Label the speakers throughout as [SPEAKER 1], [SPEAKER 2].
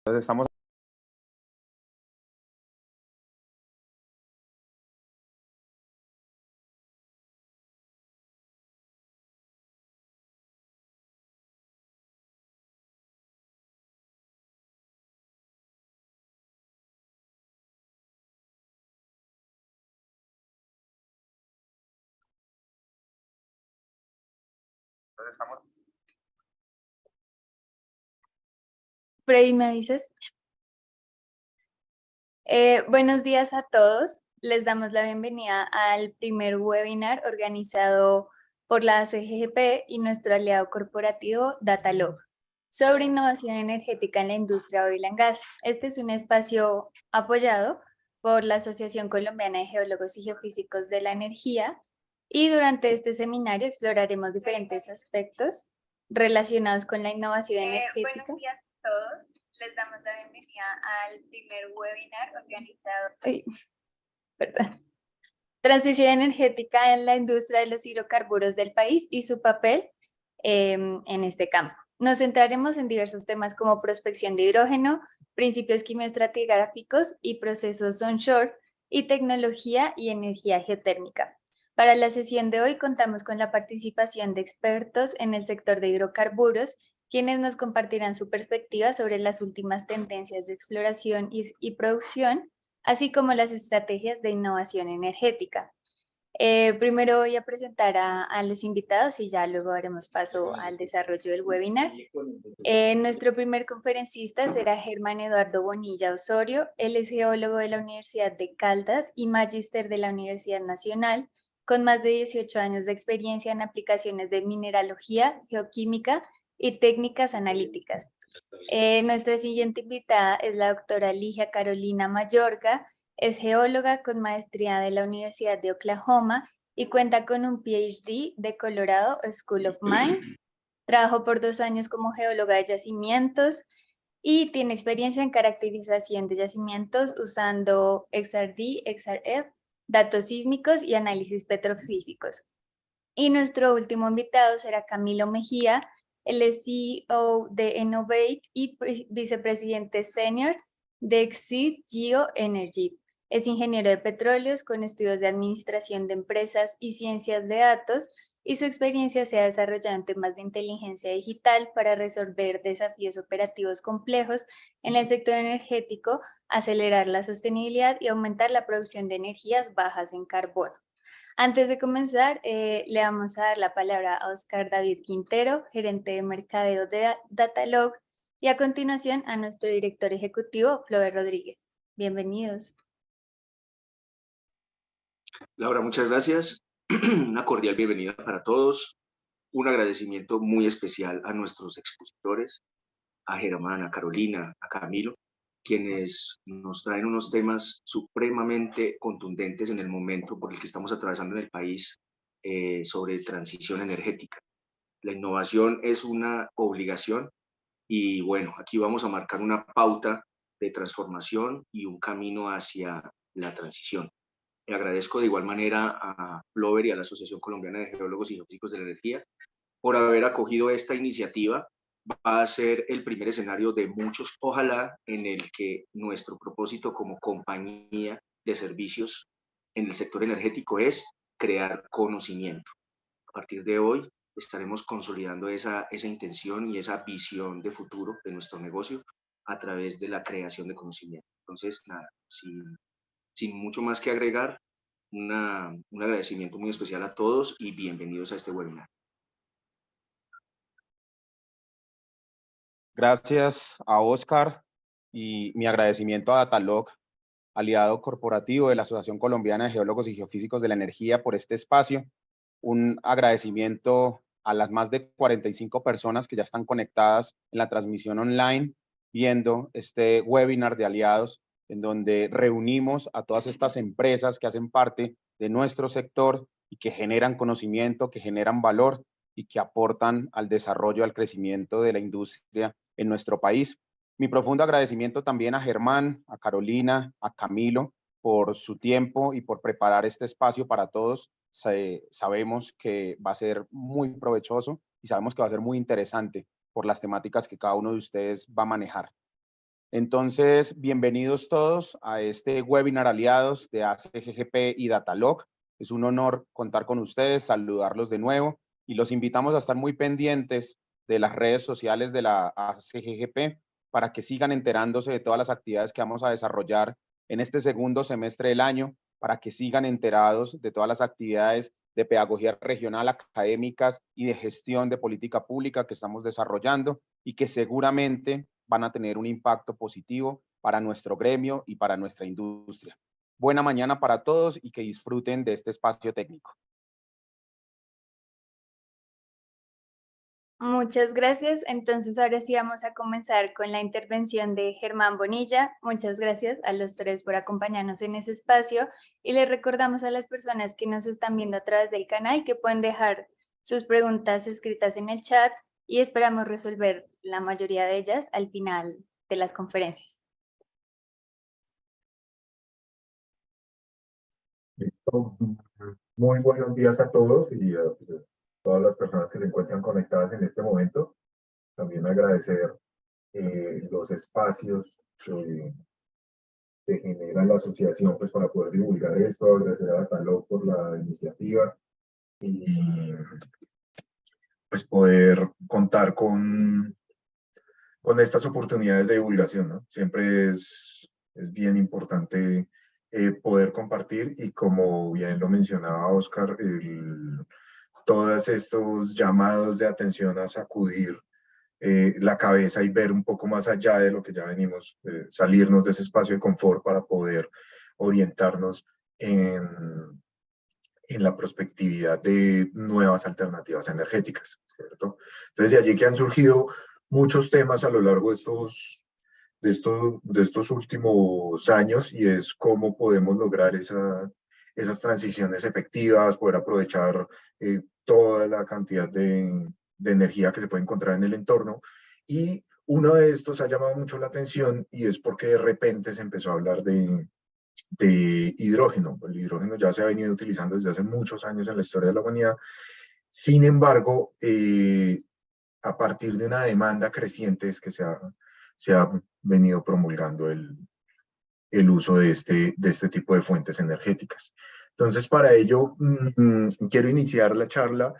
[SPEAKER 1] Entonces estamos.
[SPEAKER 2] Freddy, ¿me avisas? Buenos días a todos. Les damos la bienvenida al primer webinar organizado por la CGGP y nuestro aliado corporativo Datalog sobre innovación energética en la industria oil and gas. Este es un espacio apoyado por la Asociación Colombiana de Geólogos y Geofísicos de la Energía y durante este seminario exploraremos diferentes aspectos relacionados con la innovación energética. Buenos días a todos. Les damos la bienvenida al primer webinar organizado. Perdón. Transición energética en la industria de los hidrocarburos del país y su papel en este campo. Nos centraremos en diversos temas como prospección de hidrógeno, principios quimioestratigráficos y procesos onshore y tecnología y energía geotérmica. Para la sesión de hoy contamos con la participación de expertos en el sector de hidrocarburos, quienes nos compartirán su perspectiva sobre las últimas tendencias de exploración y producción, así como las estrategias de innovación energética. Primero voy a presentar a los invitados y ya luego haremos paso al desarrollo del webinar. Nuestro primer conferencista será Germán Eduardo Bonilla Osorio. Él es geólogo de la Universidad de Caldas y magíster de la Universidad Nacional, con más de 18 años de experiencia en aplicaciones de mineralogía, geoquímica y técnicas analíticas. Nuestra siguiente invitada es la doctora Ligia Carolina Mayorga. Es geóloga con maestría de la Universidad de Oklahoma y cuenta con un PhD de Colorado School of Mines. Trabajó por 2 años como geóloga de yacimientos y tiene experiencia en caracterización de yacimientos usando XRD, XRF, datos sísmicos y análisis petrofísicos. Y nuestro último invitado será Camilo Mejía. Él es CEO de Innovate y vicepresidente senior de Exit Geo Energy. Es ingeniero de petróleos con estudios de administración de empresas y ciencias de datos, y su experiencia se ha desarrollado en temas de inteligencia digital para resolver desafíos operativos complejos en el sector energético, acelerar la sostenibilidad y aumentar la producción de energías bajas en carbono. Antes de comenzar, le vamos a dar la palabra a Oscar David Quintero, gerente de mercadeo de Datalog, y a continuación a nuestro director ejecutivo, Flover Rodríguez. Bienvenidos.
[SPEAKER 3] Laura, muchas gracias. Una cordial bienvenida para todos. Un agradecimiento muy especial a nuestros expositores, a Germán, a Carolina, a Camilo, quienes nos traen unos temas supremamente contundentes en el momento por el que estamos atravesando en el país sobre transición energética. La innovación es una obligación y bueno, aquí vamos a marcar una pauta de transformación y un camino hacia la transición. Le agradezco de igual manera a Flover y a la Asociación Colombiana de Geólogos y Geofísicos de la Energía por haber acogido esta iniciativa. Va a ser el primer escenario de muchos, ojalá, en el que nuestro propósito como compañía de servicios en el sector energético es crear conocimiento. A partir de hoy estaremos consolidando esa intención y esa visión de futuro de nuestro negocio a través de la creación de conocimiento. Entonces, nada, sin mucho más que agregar, un agradecimiento muy especial a todos y bienvenidos a este webinar.
[SPEAKER 1] Gracias a Oscar y mi agradecimiento a Datalog, aliado corporativo de la Asociación Colombiana de Geólogos y Geofísicos de la Energía, por este espacio. Un agradecimiento a las más de 45 personas que ya están conectadas en la transmisión online, viendo este webinar de aliados, en donde reunimos a todas estas empresas que hacen parte de nuestro sector y que generan conocimiento, que generan valor y que aportan al desarrollo, al crecimiento de la industria en nuestro país. Mi profundo agradecimiento también a Germán, a Carolina, a Camilo, por su tiempo y por preparar este espacio para todos. Sabemos que va a ser muy provechoso y sabemos que va a ser muy interesante por las temáticas que cada uno de ustedes va a manejar. Entonces, bienvenidos todos a este webinar aliados de ACGGP y Datalog. Es un honor contar con ustedes, saludarlos de nuevo y los invitamos a estar muy pendientes de las redes sociales de la ACGGP para que sigan enterándose de todas las actividades que vamos a desarrollar en este segundo semestre del año, para que sigan enterados de todas las actividades de pedagogía regional, académicas y de gestión de política pública que estamos desarrollando y que seguramente van a tener un impacto positivo para nuestro gremio y para nuestra industria. Buena mañana para todos y que disfruten de este espacio técnico.
[SPEAKER 2] Muchas gracias. Entonces, ahora sí vamos a comenzar con la intervención de Germán Bonilla. Muchas gracias a los tres por acompañarnos en ese espacio y les recordamos a las personas que nos están viendo a través del canal que pueden dejar sus preguntas escritas en el chat y esperamos resolver la mayoría de ellas al final de las conferencias.
[SPEAKER 4] Muy buenos días a todos y a todas las personas que se encuentran conectadas en este momento. También agradecer los espacios que genera la asociación pues, para poder divulgar esto, agradecer a Datalog por la iniciativa y pues poder contar con estas oportunidades de divulgación, ¿no? Siempre es bien importante poder compartir y como bien lo mencionaba Oscar, todos estos llamados de atención a sacudir la cabeza y ver un poco más allá de lo que ya venimos, salirnos de ese espacio de confort para poder orientarnos en la prospectividad de nuevas alternativas energéticas, ¿cierto? Entonces, de allí que han surgido muchos temas a lo largo de estos últimos años y es cómo podemos lograr esas transiciones efectivas, poder aprovechar toda la cantidad de energía que se puede encontrar en el entorno. Y uno de estos ha llamado mucho la atención y es porque de repente se empezó a hablar de hidrógeno. El hidrógeno ya se ha venido utilizando desde hace muchos años en la historia de la humanidad. Sin embargo, a partir de una demanda creciente es que se ha venido promulgando el uso de este tipo de fuentes energéticas. Entonces, para ello, quiero iniciar la charla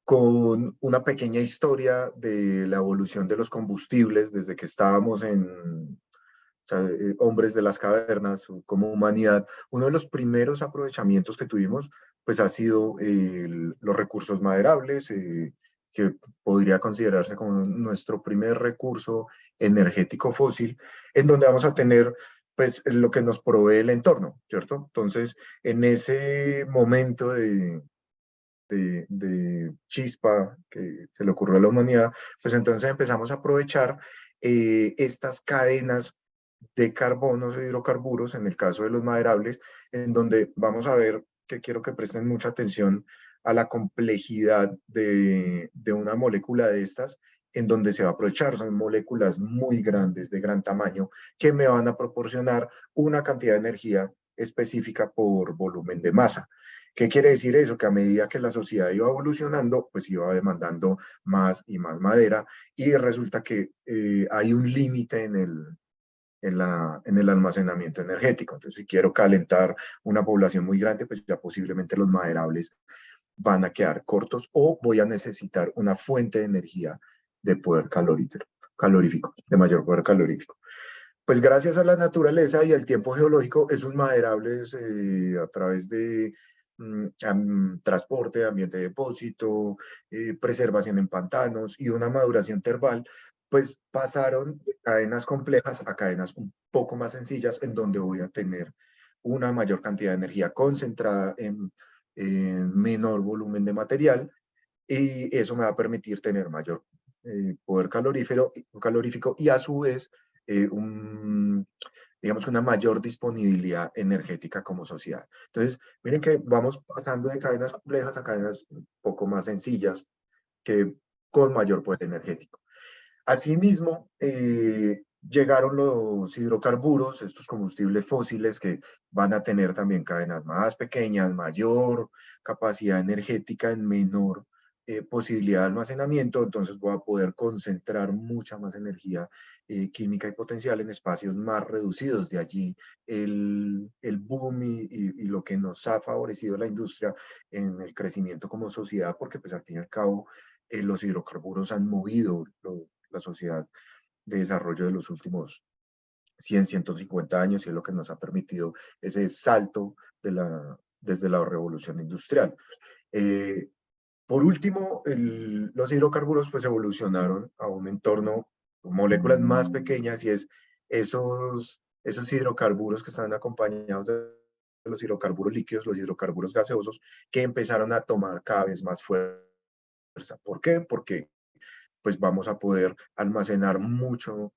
[SPEAKER 4] con una pequeña historia de la evolución de los combustibles desde que estábamos hombres de las cavernas como humanidad. Uno de los primeros aprovechamientos que tuvimos pues ha sido los recursos maderables, que podría considerarse como nuestro primer recurso energético fósil, en donde vamos a tener pues lo que nos provee el entorno, ¿cierto? Entonces, en ese momento de chispa que se le ocurrió a la humanidad, pues entonces empezamos a aprovechar estas cadenas de carbonos e hidrocarburos, en el caso de los maderables, en donde vamos a ver que quiero que presten mucha atención a la complejidad de una molécula de estas, en donde se va a aprovechar. Son moléculas muy grandes, de gran tamaño, que me van a proporcionar una cantidad de energía específica por volumen de masa. ¿Qué quiere decir eso? Que a medida que la sociedad iba evolucionando, pues iba demandando más y más madera, y resulta que hay un límite en el almacenamiento energético. Entonces, si quiero calentar una población muy grande, pues ya posiblemente los maderables van a quedar cortos o voy a necesitar una fuente de energía de poder calorífico, de mayor poder calorífico. Pues gracias a la naturaleza y al tiempo geológico, esos maderables a través de transporte, ambiente de depósito, preservación en pantanos y una maduración termal, pues pasaron de cadenas complejas a cadenas un poco más sencillas, en donde voy a tener una mayor cantidad de energía concentrada en menor volumen de material, y eso me va a permitir tener mayor poder calorífico y a su vez digamos que una mayor disponibilidad energética como sociedad. Entonces, miren que vamos pasando de cadenas complejas a cadenas un poco más sencillas, que con mayor poder energético. Asimismo, llegaron los hidrocarburos, estos combustibles fósiles que van a tener también cadenas más pequeñas, mayor capacidad energética en menor posibilidad de almacenamiento, entonces voy a poder concentrar mucha más energía química y potencial en espacios más reducidos. De allí el boom y lo que nos ha favorecido la industria en el crecimiento como sociedad, porque pues al fin y al cabo los hidrocarburos han movido la sociedad de desarrollo de los últimos 100, 150 años y es lo que nos ha permitido ese salto desde la revolución industrial. Por último, los hidrocarburos pues evolucionaron a un entorno con moléculas más pequeñas y es esos hidrocarburos que están acompañados de los hidrocarburos líquidos, los hidrocarburos gaseosos, que empezaron a tomar cada vez más fuerza. ¿Por qué? Porque pues vamos a poder almacenar mucho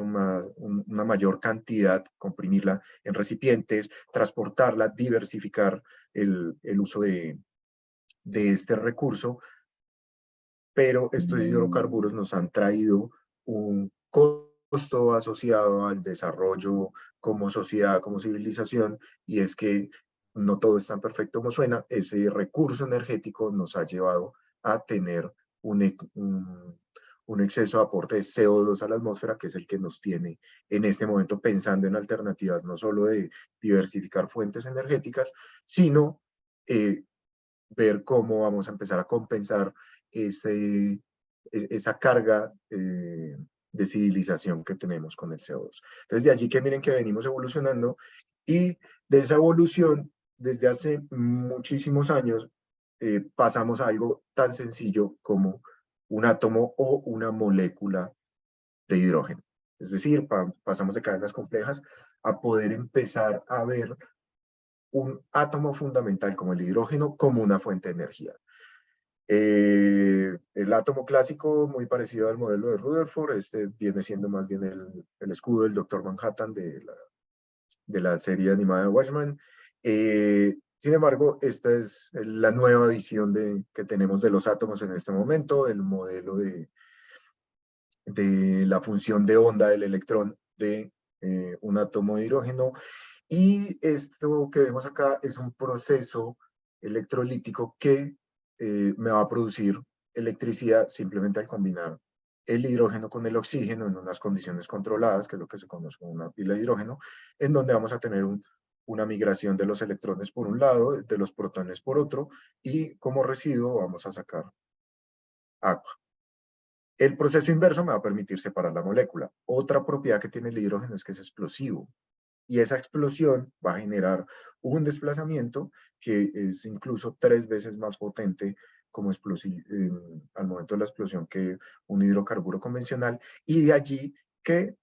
[SPEAKER 4] más, una mayor cantidad, comprimirla en recipientes, transportarla, diversificar el uso de este recurso, pero estos hidrocarburos nos han traído un costo asociado al desarrollo como sociedad, como civilización, y es que no todo es tan perfecto como suena. Ese recurso energético nos ha llevado a tener un exceso de aporte de CO2 a la atmósfera, que es el que nos tiene en este momento pensando en alternativas, no solo de diversificar fuentes energéticas, sino ver cómo vamos a empezar a compensar esa carga de civilización que tenemos con el CO2. Entonces, de allí que miren que venimos evolucionando y de esa evolución, desde hace muchísimos años, pasamos a algo tan sencillo como un átomo o una molécula de hidrógeno. Es decir, pasamos de cadenas complejas a poder empezar a ver un átomo fundamental como el hidrógeno como una fuente de energía. El átomo clásico, muy parecido al modelo de Rutherford, este viene siendo más bien el escudo del Doctor Manhattan de la serie animada de Watchmen. Sin embargo, esta es la nueva visión que tenemos de los átomos en este momento, el modelo de la función de onda del electrón de un átomo de hidrógeno. Y esto que vemos acá es un proceso electrolítico que me va a producir electricidad simplemente al combinar el hidrógeno con el oxígeno en unas condiciones controladas, que es lo que se conoce como una pila de hidrógeno, en donde vamos a tener una migración de los electrones por un lado, de los protones por otro, y como residuo vamos a sacar agua. El proceso inverso me va a permitir separar la molécula. Otra propiedad que tiene el hidrógeno es que es explosivo. Y esa explosión va a generar un desplazamiento que es incluso 3 veces más potente como al momento de la explosión que un hidrocarburo convencional, y de allí que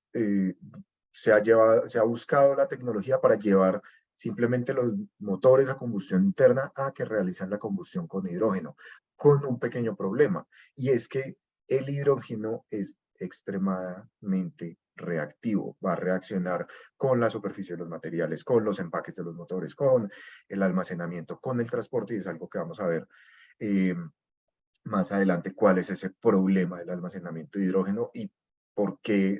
[SPEAKER 4] se ha buscado la tecnología para llevar simplemente los motores a combustión interna a que realizan la combustión con hidrógeno, con un pequeño problema, y es que el hidrógeno es extremadamente reactivo, va a reaccionar con la superficie de los materiales, con los empaques de los motores, con el almacenamiento, con el transporte, y es algo que vamos a ver más adelante cuál es ese problema del almacenamiento de hidrógeno y por qué,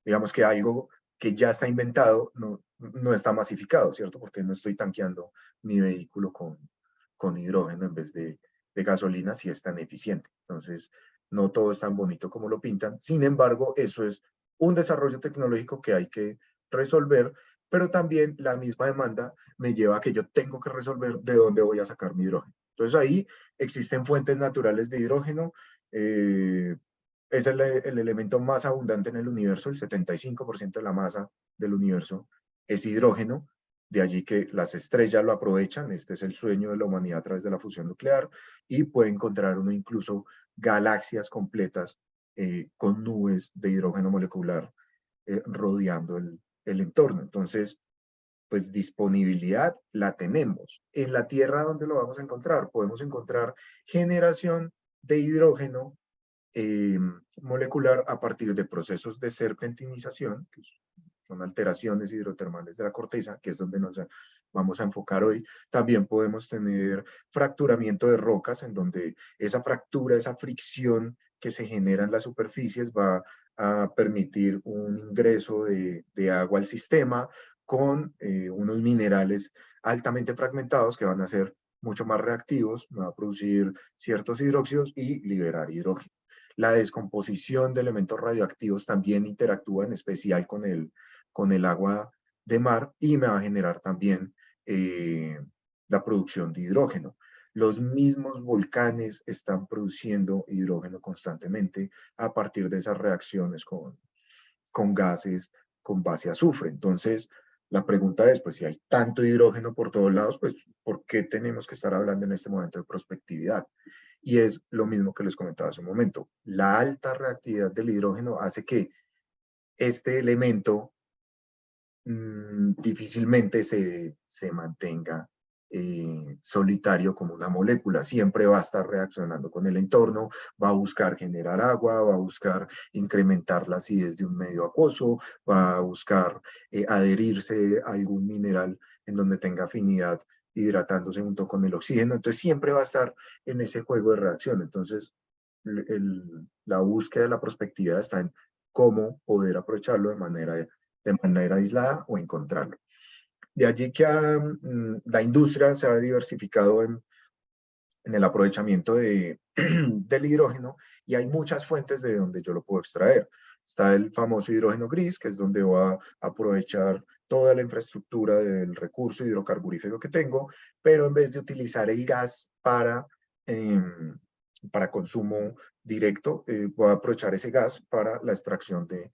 [SPEAKER 4] digamos que algo que ya está inventado no está masificado, ¿cierto? Porque no estoy tanqueando mi vehículo con hidrógeno en vez de gasolina si es tan eficiente. Entonces, no todo es tan bonito como lo pintan. Sin embargo, eso es un desarrollo tecnológico que hay que resolver, pero también la misma demanda me lleva a que yo tengo que resolver de dónde voy a sacar mi hidrógeno. Entonces ahí existen fuentes naturales de hidrógeno, es el elemento más abundante en el universo, el 75% de la masa del universo es hidrógeno, de allí que las estrellas lo aprovechan, este es el sueño de la humanidad a través de la fusión nuclear, y puede encontrar uno incluso galaxias completas con nubes de hidrógeno molecular rodeando el entorno. Entonces, pues disponibilidad la tenemos. En la Tierra, ¿dónde lo vamos a encontrar? Podemos encontrar generación de hidrógeno molecular a partir de procesos de serpentinización, que son alteraciones hidrotermales de la corteza, que es donde nos vamos a enfocar hoy. También podemos tener fracturamiento de rocas, en donde esa fractura, esa fricción que se genera en las superficies va a permitir un ingreso de agua al sistema con unos minerales altamente fragmentados que van a ser mucho más reactivos, me va a producir ciertos hidróxidos y liberar hidrógeno. La descomposición de elementos radioactivos también interactúa en especial con el agua de mar y me va a generar también la producción de hidrógeno. Los mismos volcanes están produciendo hidrógeno constantemente a partir de esas reacciones con gases con base a azufre. Entonces, la pregunta es, pues si hay tanto hidrógeno por todos lados, pues ¿por qué tenemos que estar hablando en este momento de prospectividad? Y es lo mismo que les comentaba hace un momento. La alta reactividad del hidrógeno hace que este elemento difícilmente se mantenga solitario como una molécula. Siempre va a estar reaccionando con el entorno, va a buscar generar agua, va a buscar incrementar la acidez de un medio acuoso, va a buscar adherirse a algún mineral en donde tenga afinidad hidratándose junto con el oxígeno. Entonces siempre va a estar en ese juego de reacción. Entonces la búsqueda de la prospectividad está en cómo poder aprovecharlo de manera aislada o encontrarlo. De allí que la industria se ha diversificado en el aprovechamiento del hidrógeno y hay muchas fuentes de donde yo lo puedo extraer. Está el famoso hidrógeno gris, que es donde voy a aprovechar toda la infraestructura del recurso hidrocarburífero que tengo, pero en vez de utilizar el gas para consumo directo, voy a aprovechar ese gas para la extracción del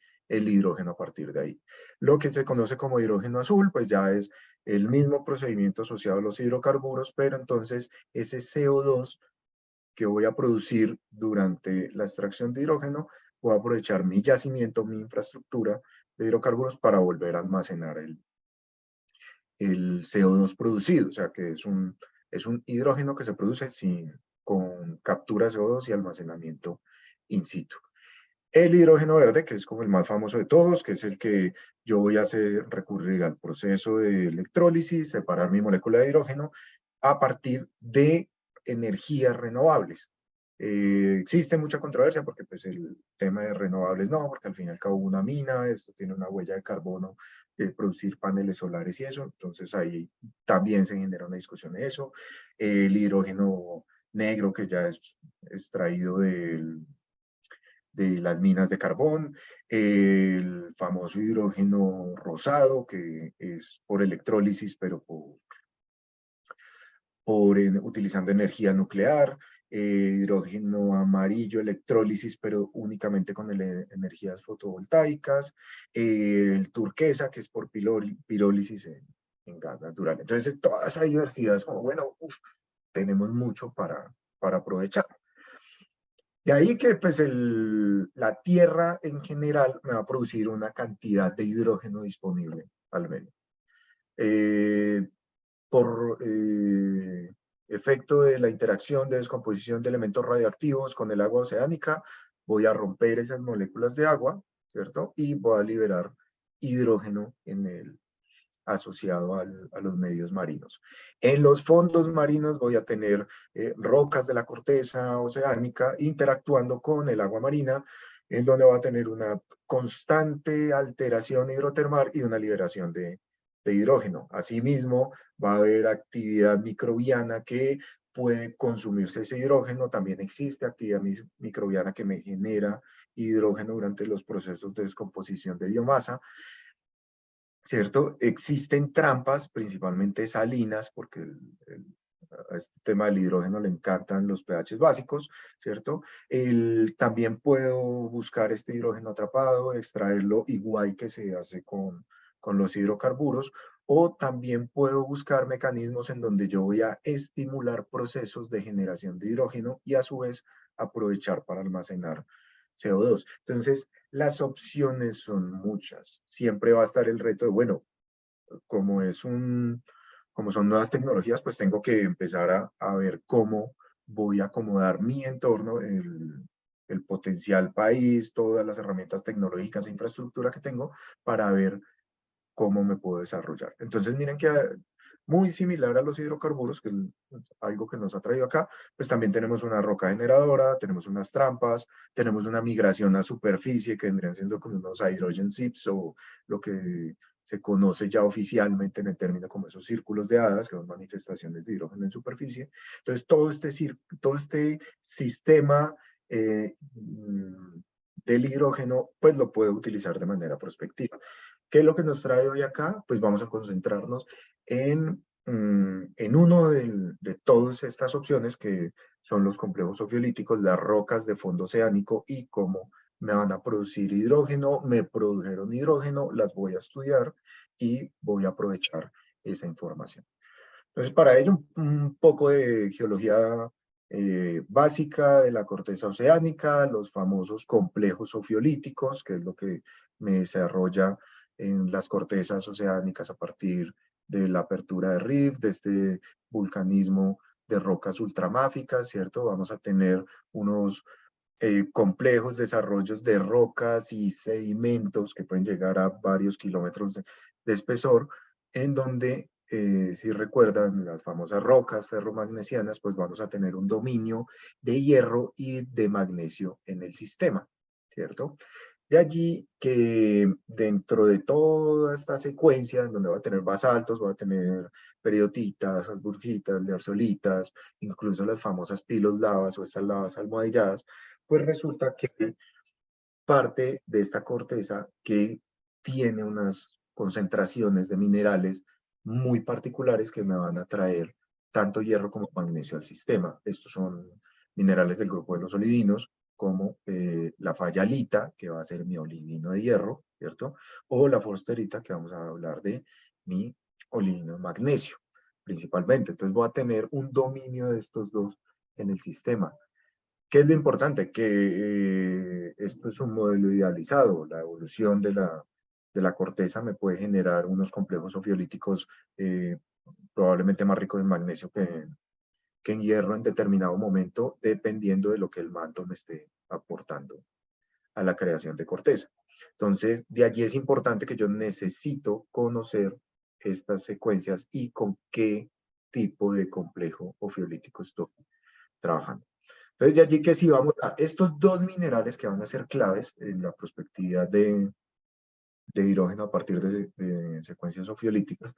[SPEAKER 4] hidrógeno a partir de ahí. Lo que se conoce como hidrógeno azul, pues ya es el mismo procedimiento asociado a los hidrocarburos, pero entonces ese CO2 que voy a producir durante la extracción de hidrógeno, voy a aprovechar mi yacimiento, mi infraestructura de hidrocarburos para volver a almacenar el CO2 producido, o sea que es un hidrógeno que se produce con captura de CO2 y almacenamiento in situ. El hidrógeno verde, que es como el más famoso de todos, que es el que yo voy a recurrir al proceso de electrólisis, separar mi molécula de hidrógeno a partir de energías renovables. Existe mucha controversia porque pues el tema de renovables no, porque al fin y al cabo una mina, esto tiene una huella de carbono, producir paneles solares y eso, entonces ahí también se genera una discusión de eso. El hidrógeno negro que ya es extraído de las minas de carbón, el famoso hidrógeno rosado, que es por electrólisis, pero utilizando energía nuclear, hidrógeno amarillo, electrólisis, pero únicamente con energías fotovoltaicas, el turquesa, que es por pirólisis en gas natural. Entonces, toda esa diversidad es como, bueno, tenemos mucho para aprovechar. De ahí que pues la Tierra en general me va a producir una cantidad de hidrógeno disponible al medio. Por efecto de la interacción de descomposición de elementos radioactivos con el agua oceánica, voy a romper esas moléculas de agua, ¿cierto? Y voy a liberar hidrógeno asociado a los medios marinos. En los fondos marinos voy a tener rocas de la corteza oceánica interactuando con el agua marina, en donde va a tener una constante alteración hidrotermal y una liberación de hidrógeno. Asimismo, va a haber actividad microbiana que puede consumirse ese hidrógeno. También existe actividad microbiana que me genera hidrógeno durante los procesos de descomposición de biomasa, ¿cierto? Existen trampas, principalmente salinas, porque a este tema del hidrógeno le encantan los pH básicos, ¿cierto? También puedo buscar este hidrógeno atrapado, extraerlo igual que se hace con los hidrocarburos, o también puedo buscar mecanismos en donde yo voy a estimular procesos de generación de hidrógeno y a su vez aprovechar para almacenar CO2. Entonces, las opciones son muchas. Siempre va a estar el reto de, bueno, como son nuevas tecnologías, pues tengo que empezar a ver cómo voy a acomodar mi entorno, el potencial país, todas las herramientas tecnológicas e infraestructura que tengo para ver cómo me puedo desarrollar. Entonces, miren que muy similar a los hidrocarburos, que es algo que nos ha traído acá, pues también tenemos una roca generadora, tenemos unas trampas, tenemos una migración a superficie que vendrían siendo como unos hydrogen ships o lo que se conoce ya oficialmente en el término como esos círculos de hadas, que son manifestaciones de hidrógeno en superficie. Entonces, todo este sistema del hidrógeno, pues lo puede utilizar de manera prospectiva. ¿Qué es lo que nos trae hoy acá? Pues vamos a concentrarnos en uno de todas estas opciones que son los complejos sofiolíticos, las rocas de fondo oceánico y cómo me van a producir hidrógeno, me produjeron hidrógeno, las voy a estudiar y voy a aprovechar esa información. Entonces, para ello, un poco de geología básica de la corteza oceánica, los famosos complejos sofiolíticos, que es lo que me desarrolla en las cortezas oceánicas a partir de la apertura de rift, de este vulcanismo de rocas ultramáficas, ¿cierto? Vamos a tener unos complejos desarrollos de rocas y sedimentos que pueden llegar a varios kilómetros de espesor, en donde, si recuerdan, las famosas rocas ferromagnesianas, pues vamos a tener un dominio de hierro y de magnesio en el sistema, ¿cierto? De allí que dentro de toda esta secuencia, en donde va a tener basaltos, va a tener periotitas, asburgitas, learsolitas, incluso las famosas pilos lavas o estas lavas almohadilladas, pues resulta que parte de esta corteza que tiene unas concentraciones de minerales muy particulares que me van a traer tanto hierro como magnesio al sistema. Estos son minerales del grupo de los olivinos, como la fayalita, que va a ser mi olivino de hierro, ¿cierto? O la forsterita, que vamos a hablar de mi olivino de magnesio, principalmente. Entonces voy a tener un dominio de estos dos en el sistema. ¿Qué es lo importante? Que esto es un modelo idealizado. La evolución de la corteza me puede generar unos complejos sofiolíticos probablemente más ricos en magnesio que en hierro en determinado momento, dependiendo de lo que el manto me esté aportando a la creación de corteza. Entonces, de allí es importante que yo necesito conocer estas secuencias y con qué tipo de complejo ofiolítico estoy trabajando. Entonces, de allí que si vamos a estos dos minerales que van a ser claves en la prospectividad de hidrógeno a partir de secuencias sofiolíticas,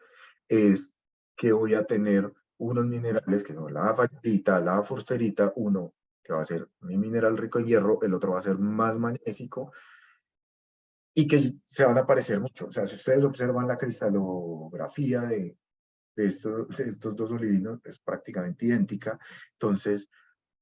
[SPEAKER 4] es que voy a tener unos minerales que son la fayalita, la forsterita, uno que va a ser mi mineral rico en hierro, el otro va a ser más magnésico, y que se van a parecer mucho. O sea, si ustedes observan la cristalografía de estos dos olivinos, es prácticamente idéntica. Entonces,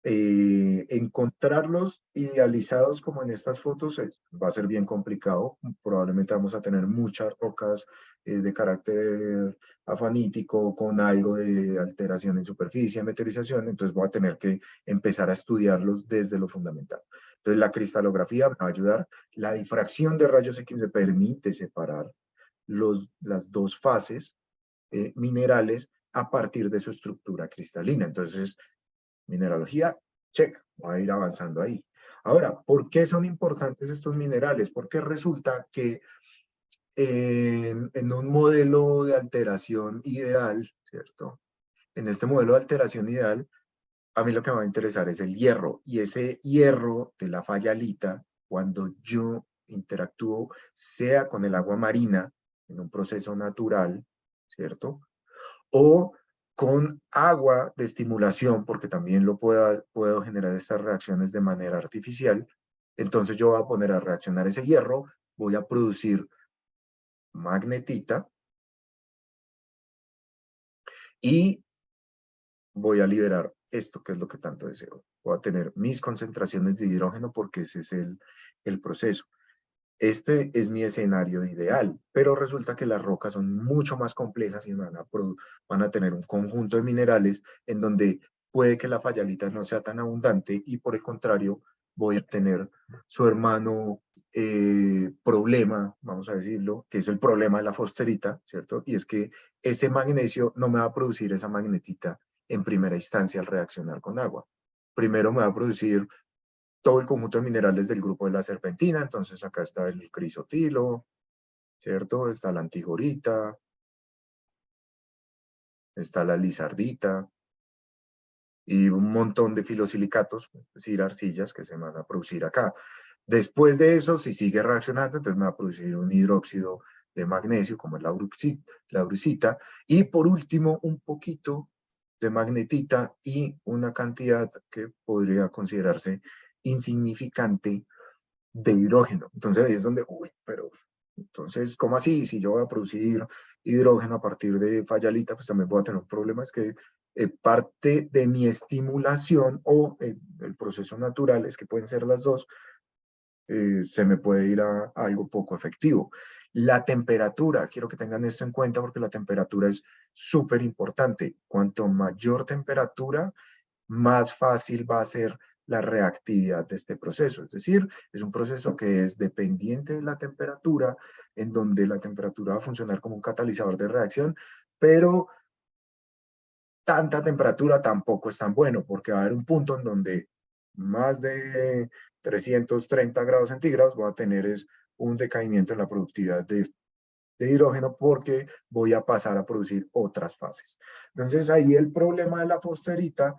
[SPEAKER 4] encontrarlos idealizados como en estas fotos va a ser bien complicado. Probablemente vamos a tener muchas rocas de carácter afanítico con algo de alteración en superficie, meteorización, entonces voy a tener que empezar a estudiarlos desde lo fundamental. Entonces la cristalografía me va a ayudar, la difracción de rayos X me permite separar las dos fases minerales a partir de su estructura cristalina. Entonces, mineralogía, check, voy a ir avanzando ahí. Ahora, ¿por qué son importantes estos minerales? Porque resulta que en un modelo de alteración ideal, ¿cierto? En este modelo de alteración ideal, a mí lo que me va a interesar es el hierro, y ese hierro de la fayalita, cuando yo interactúo, sea con el agua marina, en un proceso natural, ¿cierto? O con agua de estimulación, porque también puedo generar estas reacciones de manera artificial. Entonces yo voy a poner a reaccionar ese hierro, voy a producir magnetita y voy a liberar esto, que es lo que tanto deseo. Voy a tener mis concentraciones de hidrógeno porque ese es el proceso. Este es mi escenario ideal, pero resulta que las rocas son mucho más complejas y van a tener un conjunto de minerales en donde puede que la fayalita no sea tan abundante y por el contrario voy a tener su hermano problema, vamos a decirlo, que es el problema de la forsterita, ¿cierto? Y es que ese magnesio no me va a producir esa magnetita en primera instancia al reaccionar con agua. Primero me va a producir todo el conjunto de minerales del grupo de la serpentina. Entonces acá está el crisotilo, ¿cierto? Está la antigorita, está la lizardita, y un montón de filosilicatos, es decir, arcillas que se van a producir acá. Después de eso, si sigue reaccionando, entonces me va a producir un hidróxido de magnesio, como es la brucita, y por último, un poquito de magnetita y una cantidad que podría considerarse insignificante de hidrógeno. Entonces ahí es donde, uy, pero entonces, ¿cómo así? Si yo voy a producir hidrógeno a partir de fayalita, pues también voy a tener un problema, es que parte de mi estimulación o el proceso natural, es que pueden ser las dos, se me puede ir a algo poco efectivo. La temperatura, quiero que tengan esto en cuenta porque la temperatura es súper importante. Cuanto mayor temperatura, más fácil va a ser la reactividad de este proceso. Es decir, es un proceso que es dependiente de la temperatura, en donde la temperatura va a funcionar como un catalizador de reacción, pero tanta temperatura tampoco es tan bueno, porque va a haber un punto en donde más de 330 grados centígrados va a tener es un decaimiento en la productividad de hidrógeno porque voy a pasar a producir otras fases. Entonces ahí el problema de la fosferita,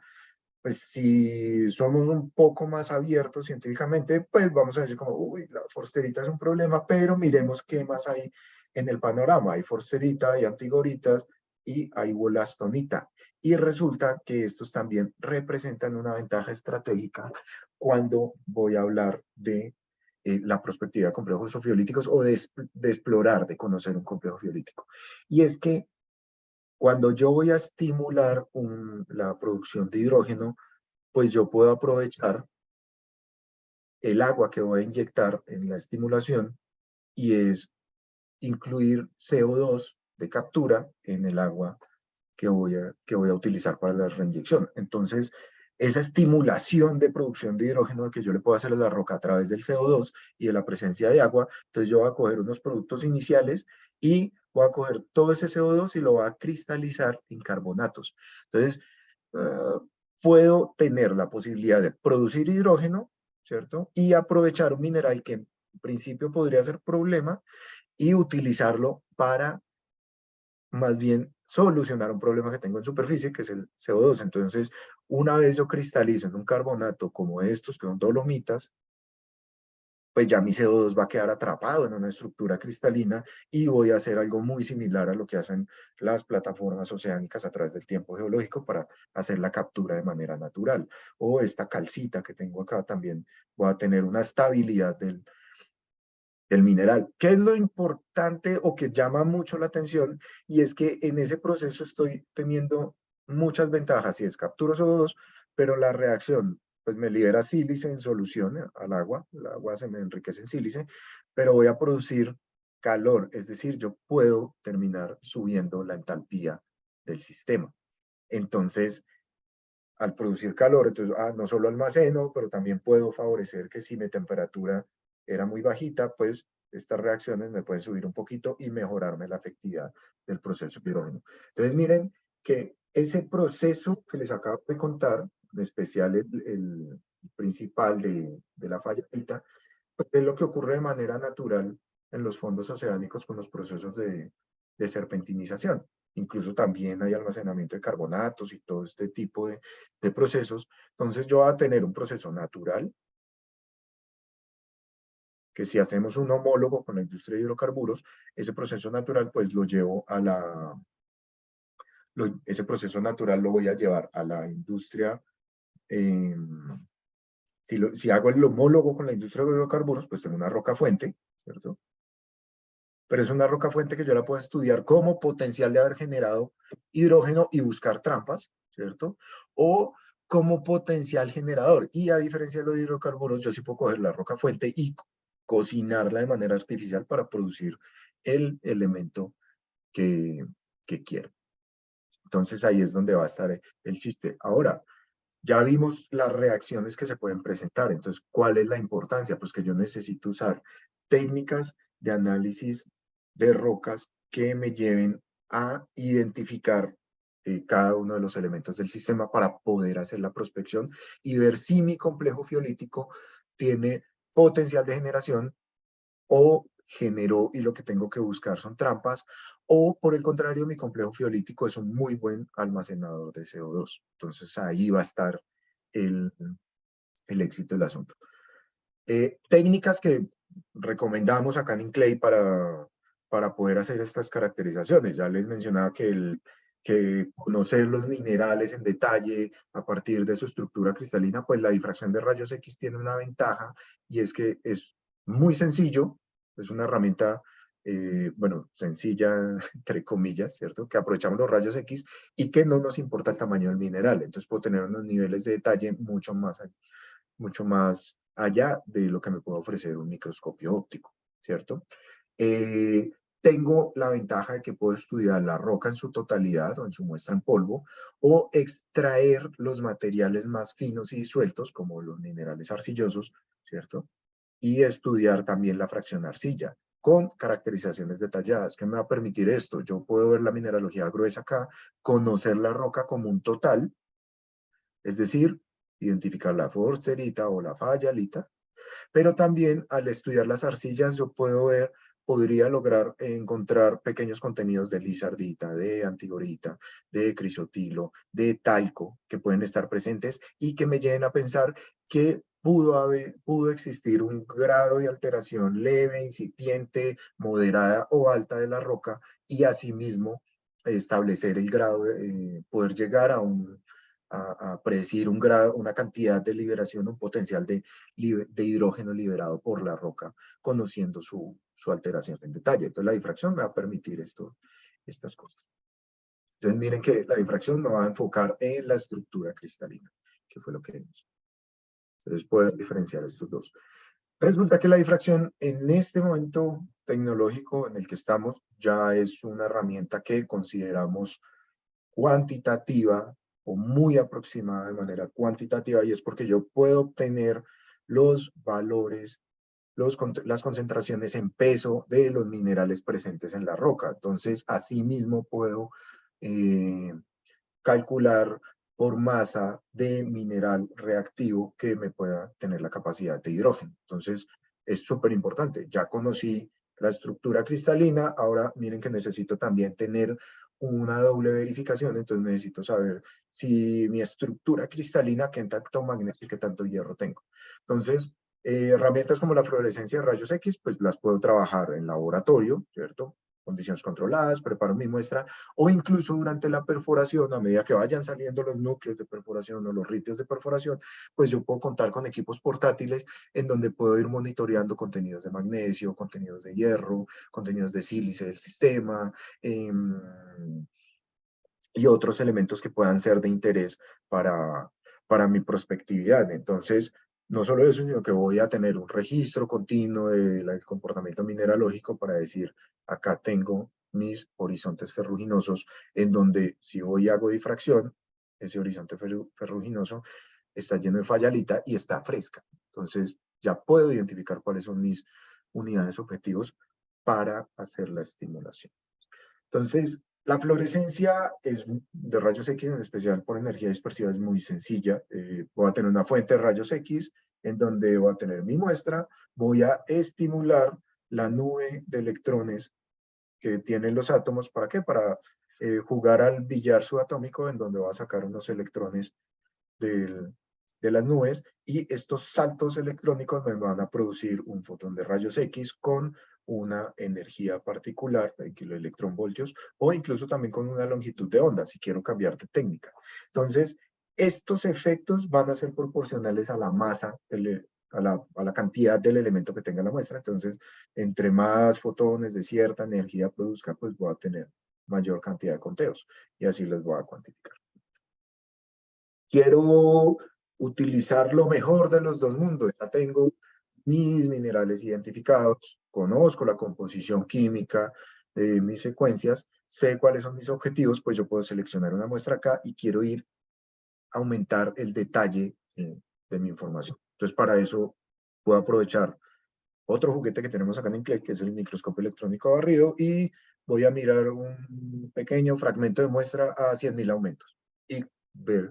[SPEAKER 4] pues si somos un poco más abiertos científicamente, pues vamos a decir como, uy, la forsterita es un problema, pero miremos qué más hay en el panorama. Hay forsterita, hay antigoritas y hay wolastonita. Y resulta que estos también representan una ventaja estratégica cuando voy a hablar de la prospectiva de complejos sofiolíticos o de explorar, de conocer un complejo fiolítico. Y es que cuando yo voy a estimular la producción de hidrógeno, pues yo puedo aprovechar el agua que voy a inyectar en la estimulación y es incluir CO2 de captura en el agua que voy a utilizar para la reinyección. Entonces, esa estimulación de producción de hidrógeno que yo le puedo hacer a la roca a través del CO2 y de la presencia de agua, entonces yo voy a coger unos productos iniciales y voy a coger todo ese CO2 y lo voy a cristalizar en carbonatos. Entonces, puedo tener la posibilidad de producir hidrógeno, ¿cierto? Y aprovechar un mineral que en principio podría ser problema y utilizarlo para más bien solucionar un problema que tengo en superficie, que es el CO2. Entonces, una vez yo cristalizo en un carbonato como estos, que son dolomitas, pues ya mi CO2 va a quedar atrapado en una estructura cristalina y voy a hacer algo muy similar a lo que hacen las plataformas oceánicas a través del tiempo geológico para hacer la captura de manera natural. O esta calcita que tengo acá también voy a tener una estabilidad del mineral. ¿Qué es lo importante o que llama mucho la atención? Y es que en ese proceso estoy teniendo muchas ventajas, y es capturo CO2, pero la reacción pues me libera sílice en solución al agua, el agua se me enriquece en sílice, pero voy a producir calor, es decir, yo puedo terminar subiendo la entalpía del sistema. Entonces, al producir calor, entonces no solo almaceno, pero también puedo favorecer que si mi temperatura era muy bajita, pues estas reacciones me pueden subir un poquito y mejorarme la efectividad del proceso de hidrógeno. Entonces miren que ese proceso que les acabo de contar, en especial el principal de la fallita, pues es lo que ocurre de manera natural en los fondos oceánicos con los procesos de serpentinización. Incluso también hay almacenamiento de carbonatos y todo este tipo de procesos. Entonces yo voy a tener un proceso natural, que si hacemos un homólogo con la industria de hidrocarburos, ese proceso natural pues lo llevo a ese proceso natural lo voy a llevar a la industria. Si hago el homólogo con la industria de hidrocarburos, pues tengo una roca fuente, ¿cierto? Pero es una roca fuente que yo la puedo estudiar como potencial de haber generado hidrógeno y buscar trampas, ¿cierto? O como potencial generador. Y a diferencia de los hidrocarburos, yo sí puedo coger la roca fuente y cocinarla de manera artificial para producir el elemento que quiero. Entonces ahí es donde va a estar el chiste. Ahora, ya vimos las reacciones que se pueden presentar. Entonces, ¿cuál es la importancia? Pues que yo necesito usar técnicas de análisis de rocas que me lleven a identificar cada uno de los elementos del sistema para poder hacer la prospección y ver si mi complejo fiolítico tiene potencial de generación o generó y lo que tengo que buscar son trampas, o por el contrario, mi complejo fiolítico es un muy buen almacenador de CO2. Entonces ahí va a estar el, el éxito del asunto. Técnicas que recomendamos acá en INCLEI para para poder hacer estas caracterizaciones. Ya les mencionaba que conocer los minerales en detalle a partir de su estructura cristalina, pues la difracción de rayos X tiene una ventaja, y es que es muy sencillo, es una herramienta, bueno, sencilla, entre comillas, ¿cierto? Que aprovechamos los rayos X y que no nos importa el tamaño del mineral. Entonces puedo tener unos niveles de detalle mucho más allá de lo que me puede ofrecer un microscopio óptico, ¿cierto? Tengo la ventaja de que puedo estudiar la roca en su totalidad o en su muestra en polvo, o extraer los materiales más finos y disueltos, como los minerales arcillosos, ¿cierto? Y estudiar también la fracción arcilla, con caracterizaciones detalladas. ¿Qué me va a permitir esto? Yo puedo ver la mineralogía gruesa acá, conocer la roca como un total, es decir, identificar la forsterita o la fayalita, pero también al estudiar las arcillas yo podría lograr encontrar pequeños contenidos de lizardita, de antigorita, de crisotilo, de talco, que pueden estar presentes y que me lleven a pensar que pudo existir un grado de alteración leve, incipiente, moderada o alta de la roca, y asimismo establecer el grado, poder llegar a predecir una cantidad de liberación, un potencial de hidrógeno liberado por la roca, conociendo su alteración en detalle. Entonces la difracción me va a permitir estas cosas. Entonces miren que la difracción me va a enfocar en la estructura cristalina, que fue lo que vimos. Entonces puedo diferenciar estos dos. Resulta que la difracción en este momento tecnológico en el que estamos ya es una herramienta que consideramos cuantitativa o muy aproximada de manera cuantitativa, y es porque yo puedo obtener los valores, las concentraciones en peso de los minerales presentes en la roca. Entonces, asimismo puedo calcular por masa de mineral reactivo que me pueda tener la capacidad de hidrógeno. Entonces, es súper importante. Ya conocí la estructura cristalina, ahora miren que necesito también tener una doble verificación, entonces necesito saber si mi estructura cristalina, qué tanto magnesio y qué tanto hierro tengo. Entonces, herramientas como la fluorescencia de rayos X, pues las puedo trabajar en laboratorio, ¿cierto? Condiciones controladas, preparo mi muestra, o incluso durante la perforación, a medida que vayan saliendo los núcleos de perforación o los ritios de perforación, pues yo puedo contar con equipos portátiles en donde puedo ir monitoreando contenidos de magnesio, contenidos de hierro, contenidos de sílice del sistema, y otros elementos que puedan ser de interés para mi prospectividad. Entonces, no solo eso, sino que voy a tener un registro continuo del comportamiento mineralógico para decir, acá tengo mis horizontes ferruginosos, en donde si voy y hago difracción, ese horizonte ferruginoso está lleno de fayalita y está fresca. Entonces, ya puedo identificar cuáles son mis unidades objetivos para hacer la estimulación. Entonces, la fluorescencia de rayos X, en especial por energía dispersiva, es muy sencilla. Voy a tener una fuente de rayos X en donde voy a tener mi muestra, voy a estimular la nube de electrones que tienen los átomos. ¿Para qué? Para jugar al billar subatómico, en donde voy a sacar unos electrones de las nubes, y estos saltos electrónicos me van a producir un fotón de rayos X con una energía particular, en kiloelectronvoltios, o incluso también con una longitud de onda, si quiero cambiar de técnica. Entonces, estos efectos van a ser proporcionales a la masa, a la cantidad del elemento que tenga la muestra. Entonces, entre más fotones de cierta energía produzca, pues voy a tener mayor cantidad de conteos, y así los voy a cuantificar. Quiero utilizar lo mejor de los dos mundos. Ya tengo mis minerales identificados, conozco la composición química de mis secuencias, sé cuáles son mis objetivos, pues yo puedo seleccionar una muestra acá y quiero aumentar el detalle de mi información. Entonces, para eso puedo aprovechar otro juguete que tenemos acá en INCLEC, que es el microscopio electrónico barrido, y voy a mirar un pequeño fragmento de muestra a 100.000 aumentos y ver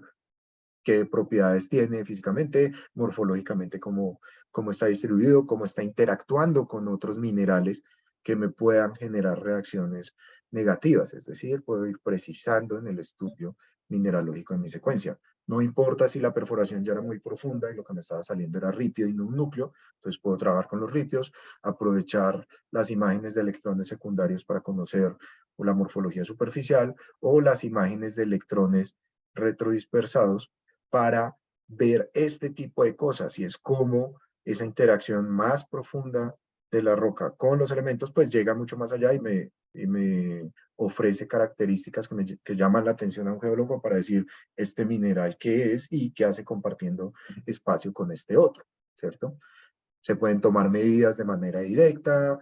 [SPEAKER 4] qué propiedades tiene físicamente, morfológicamente, cómo está distribuido, cómo está interactuando con otros minerales que me puedan generar reacciones negativas. Es decir, puedo ir precisando en el estudio mineralógico en mi secuencia. No importa si la perforación ya era muy profunda y lo que me estaba saliendo era ripio y no un núcleo, entonces puedo trabajar con los ripios, aprovechar las imágenes de electrones secundarios para conocer la morfología superficial o las imágenes de electrones retrodispersados para ver este tipo de cosas, y es como esa interacción más profunda de la roca con los elementos pues llega mucho más allá y me ofrece características que llaman la atención a un geólogo para decir este mineral qué es y qué hace compartiendo espacio con este otro, ¿cierto? Se pueden tomar medidas de manera directa,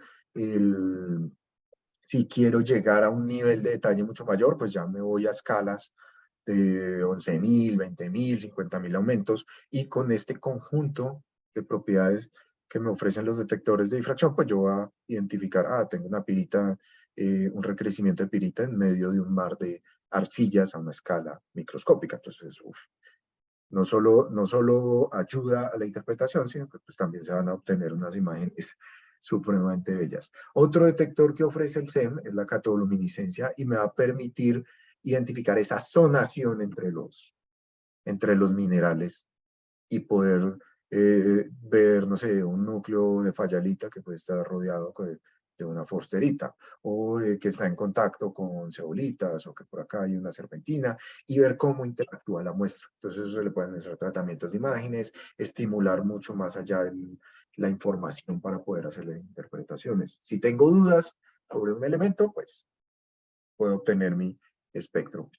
[SPEAKER 4] si quiero llegar a un nivel de detalle mucho mayor, pues ya me voy a escalas de 11.000, 20.000, 50.000 aumentos, y con este conjunto de propiedades que me ofrecen los detectores de difracción, pues yo voy a identificar, tengo una pirita, un recrecimiento de pirita en medio de un mar de arcillas a una escala microscópica. Entonces, no solo ayuda a la interpretación, sino que pues también se van a obtener unas imágenes supremamente bellas. Otro detector que ofrece el SEM es la catoluminiscencia y me va a permitir identificar esa zonación entre los minerales y poder ver, no sé, un núcleo de fayalita que puede estar rodeado de una forsterita, o que está en contacto con ceolitas, o que por acá hay una serpentina, y ver cómo interactúa la muestra. Entonces eso se le pueden hacer tratamientos de imágenes, estimular mucho más allá la información para poder hacerle interpretaciones. Si tengo dudas sobre un elemento, pues puedo obtener mi espectro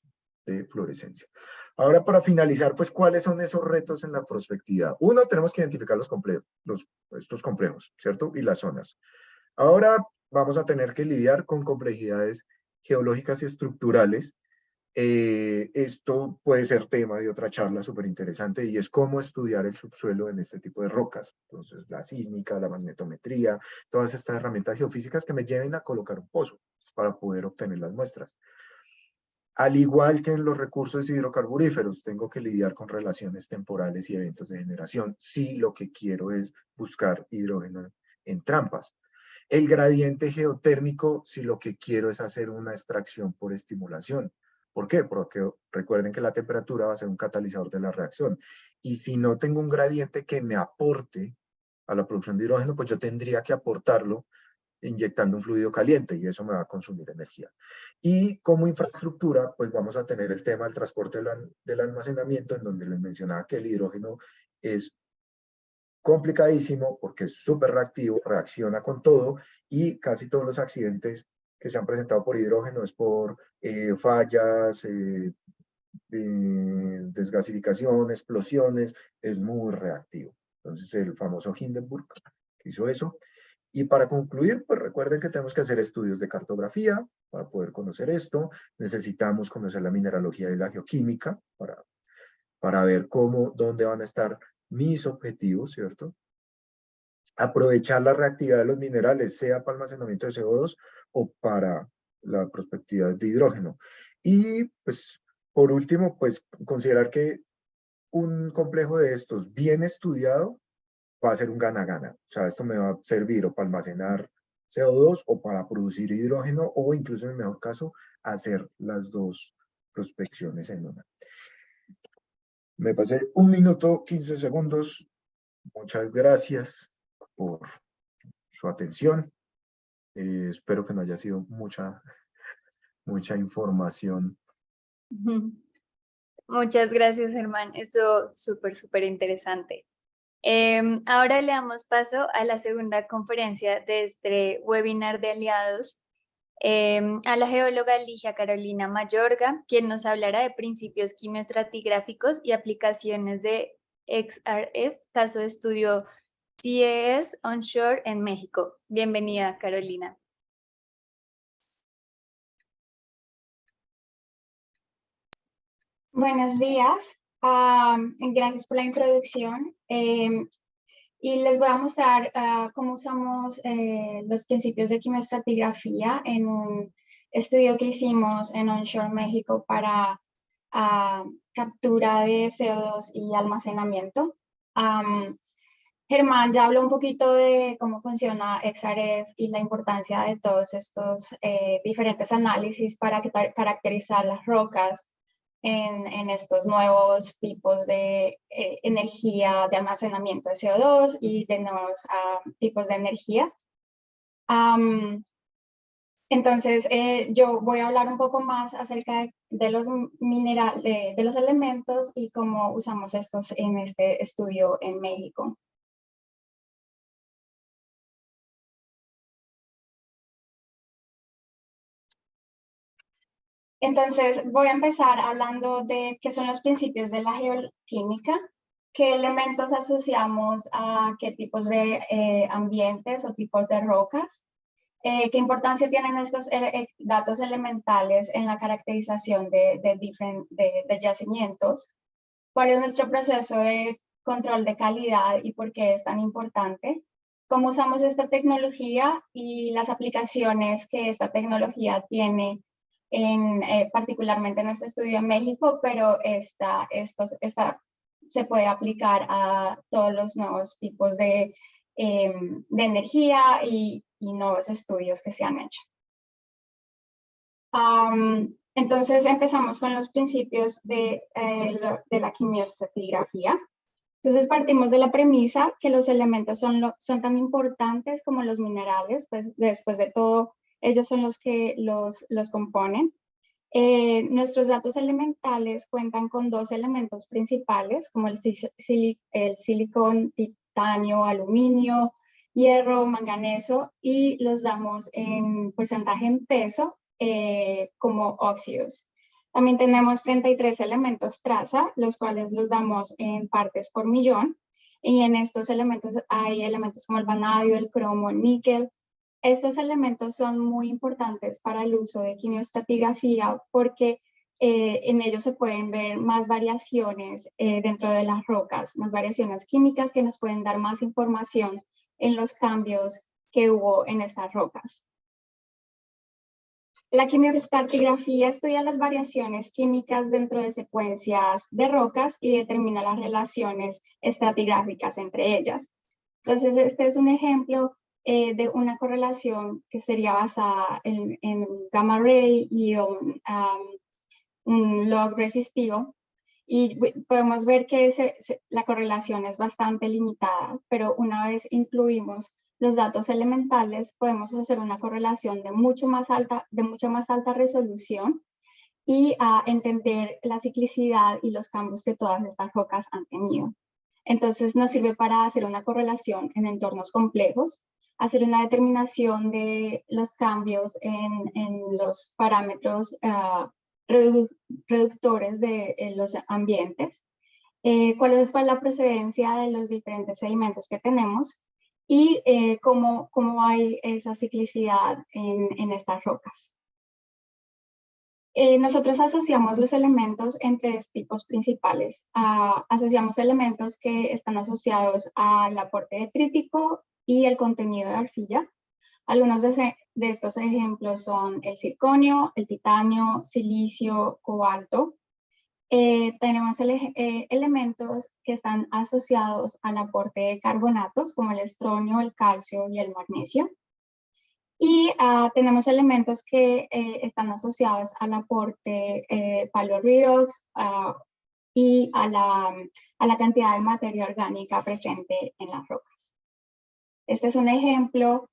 [SPEAKER 4] de fluorescencia. Ahora, para finalizar, pues, ¿cuáles son esos retos en la prospectividad? Uno, tenemos que identificar estos complejos, ¿cierto? Y las zonas. Ahora vamos a tener que lidiar con complejidades geológicas y estructurales. Esto puede ser tema de otra charla súper interesante, y es cómo estudiar el subsuelo en este tipo de rocas. Entonces, la sísmica, la magnetometría, todas estas herramientas geofísicas que me lleven a colocar un pozo para poder obtener las muestras. Al igual que en los recursos hidrocarburíferos, tengo que lidiar con relaciones temporales y eventos de generación si lo que quiero es buscar hidrógeno en trampas. El gradiente geotérmico si lo que quiero es hacer una extracción por estimulación. ¿Por qué? Porque recuerden que la temperatura va a ser un catalizador de la reacción. Y si no tengo un gradiente que me aporte a la producción de hidrógeno, pues yo tendría que aportarlo inyectando un fluido caliente, y eso me va a consumir energía. Y como infraestructura, pues vamos a tener el tema del transporte del almacenamiento, en donde les mencionaba que el hidrógeno es complicadísimo porque es súper reactivo, reacciona con todo, y casi todos los accidentes que se han presentado por hidrógeno es por fallas, desgasificación, explosiones, es muy reactivo. Entonces el famoso Hindenburg que hizo eso. Y para concluir, pues recuerden que tenemos que hacer estudios de cartografía para poder conocer esto. Necesitamos conocer la mineralogía y la geoquímica para ver dónde van a estar mis objetivos, ¿cierto? Aprovechar la reactividad de los minerales, sea para almacenamiento de CO2 o para la prospectividad de hidrógeno. Y pues, por último, pues considerar que un complejo de estos bien estudiado va a ser un gana-gana. O sea, esto me va a servir o para almacenar CO2 o para producir hidrógeno, o incluso en el mejor caso, hacer las dos prospecciones en una. Me pasé 1 minuto 15 segundos. Muchas gracias por su atención. Espero que no haya sido mucha información.
[SPEAKER 2] Muchas gracias, Germán. Esto súper interesante. Ahora le damos paso a la segunda conferencia de este webinar de aliados, a la geóloga Ligia Carolina Mayorga, quien nos hablará de principios quimioestratigráficos y aplicaciones de XRF, caso de estudio CES Onshore en México. Bienvenida, Carolina.
[SPEAKER 5] Buenos días, gracias por la introducción. Y les voy a mostrar cómo usamos los principios de quimioestratigrafía en un estudio que hicimos en Onshore México para captura de CO2 y almacenamiento. Germán ya habló un poquito de cómo funciona XRF y la importancia de todos estos diferentes análisis para caracterizar las rocas en estos nuevos tipos de energía de almacenamiento de CO2 y de nuevos tipos de energía. Entonces, yo voy a hablar un poco más acerca de los minerales, de los elementos y cómo usamos estos en este estudio en México. Entonces, voy a empezar hablando de qué son los principios de la geoquímica, qué elementos asociamos a qué tipos de ambientes o tipos de rocas, qué importancia tienen estos datos elementales en la caracterización de yacimientos, cuál es nuestro proceso de control de calidad y por qué es tan importante, cómo usamos esta tecnología y las aplicaciones que esta tecnología tiene particularmente en este estudio en México, pero esta se puede aplicar a todos los nuevos tipos de energía y nuevos estudios que se han hecho. Entonces empezamos con los principios de la quimioestratigrafía. Entonces partimos de la premisa que los elementos son tan importantes como los minerales, pues después de todo ellos son los que los componen. Nuestros datos elementales cuentan con dos elementos principales, como el silicón, titanio, aluminio, hierro, manganeso, y los damos en porcentaje en peso como óxidos. También tenemos 33 elementos traza, los cuales los damos en partes por millón, y en estos elementos hay elementos como el vanadio, el cromo, el níquel. Estos elementos son muy importantes para el uso de quimioestratigrafía porque en ellos se pueden ver más variaciones dentro de las rocas, más variaciones químicas que nos pueden dar más información en los cambios que hubo en estas rocas. La quimioestratigrafía estudia las variaciones químicas dentro de secuencias de rocas y determina las relaciones estratigráficas entre ellas. Entonces, este es un ejemplo de una correlación que sería basada en gamma ray y un log resistivo. Y podemos ver que la correlación es bastante limitada, pero una vez incluimos los datos elementales, podemos hacer una correlación de mucha más alta resolución y entender la ciclicidad y los cambios que todas estas rocas han tenido. Entonces nos sirve para hacer una correlación en entornos complejos, hacer una determinación de los cambios en los parámetros reductores de los ambientes, cuál fue la procedencia de los diferentes elementos que tenemos y cómo hay esa ciclicidad en estas rocas. Nosotros asociamos los elementos en tres tipos principales. Asociamos elementos que están asociados al aporte detrítico y el contenido de arcilla. Algunos de estos ejemplos son el circonio, el titanio, silicio, cobalto. Tenemos elementos que están asociados al aporte de carbonatos como el estronio, el calcio y el magnesio. Y tenemos elementos que están asociados al aporte palo-redox y a la cantidad de materia orgánica presente en las rocas. Este es un ejemplo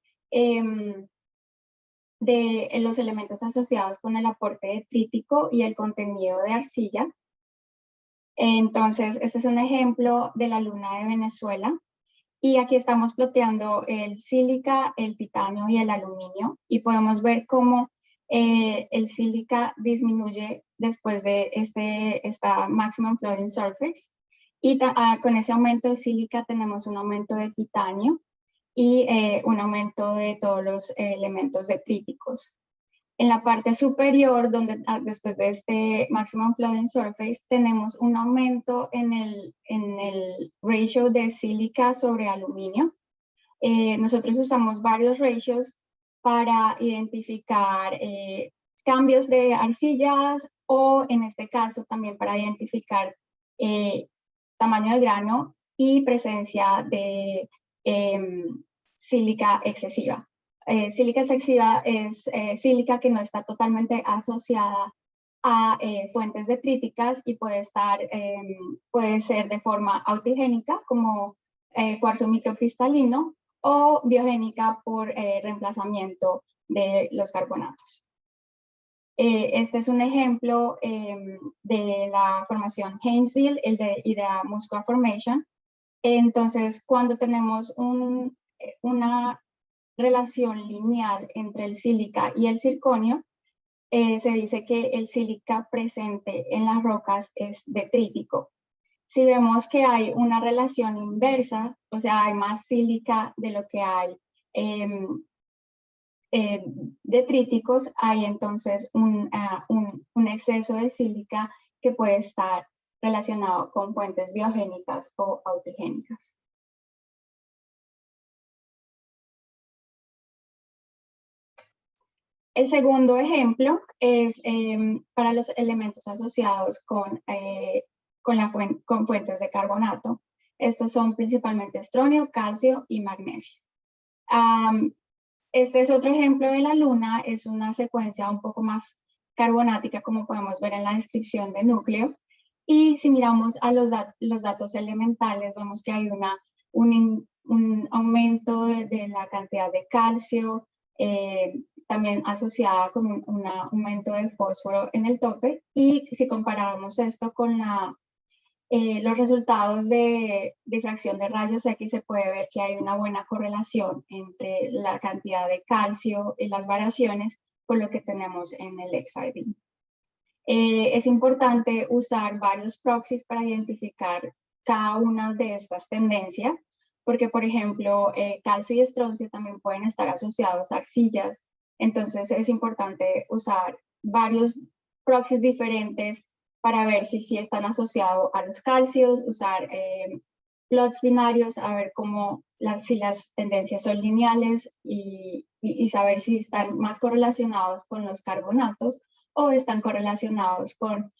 [SPEAKER 5] de los elementos asociados con el aporte detrítico y el contenido de arcilla. Entonces, este es un ejemplo de la luna de Venezuela. Y aquí estamos ploteando el sílica, el titanio y el aluminio. Y podemos ver cómo el sílica disminuye después de esta maximum flooding surface. Y con ese aumento de sílica tenemos un aumento de titanio y un aumento de todos los elementos detríticos. En la parte superior, donde después de este maximum flooding surface, tenemos un aumento en el ratio de sílica sobre aluminio. Nosotros usamos varios ratios para identificar cambios de arcillas o en este caso también para identificar tamaño de grano y presencia de sílica excesiva. Sílica excesiva es sílica que no está totalmente asociada a fuentes detríticas y puede ser de forma autigénica, como cuarzo microcristalino, o biogénica por reemplazamiento de los carbonatos. Este es un ejemplo de la formación Haynesville y de la Muskwa Formation. Entonces, cuando tenemos una relación lineal entre el sílica y el circonio, se dice que el sílica presente en las rocas es detrítico. Si vemos que hay una relación inversa, o sea, hay más sílica de lo que hay detríticos, hay entonces un exceso de sílica que puede estar relacionado con fuentes biogénicas o autigénicas. El segundo ejemplo es para los elementos asociados con fuentes de carbonato. Estos son principalmente estroncio, calcio y magnesio. Este es otro ejemplo de la luna, es una secuencia un poco más carbonática, como podemos ver en la descripción de núcleos. Y si miramos a los datos elementales, vemos que hay un aumento de la cantidad de calcio, también asociada con un aumento de fósforo en el tope. Y si comparamos esto con los resultados de difracción de rayos X, se puede ver que hay una buena correlación entre la cantidad de calcio y las variaciones con lo que tenemos en el X-ray. Es importante usar varios proxies para identificar cada una de estas tendencias, porque, por ejemplo, calcio y estroncio también pueden estar asociados a arcillas. Entonces es importante usar varios proxies diferentes para ver si están asociados a los calcios, usar plots binarios, a ver si las tendencias son lineales y saber si están más correlacionados con los carbonatos o están correlacionados con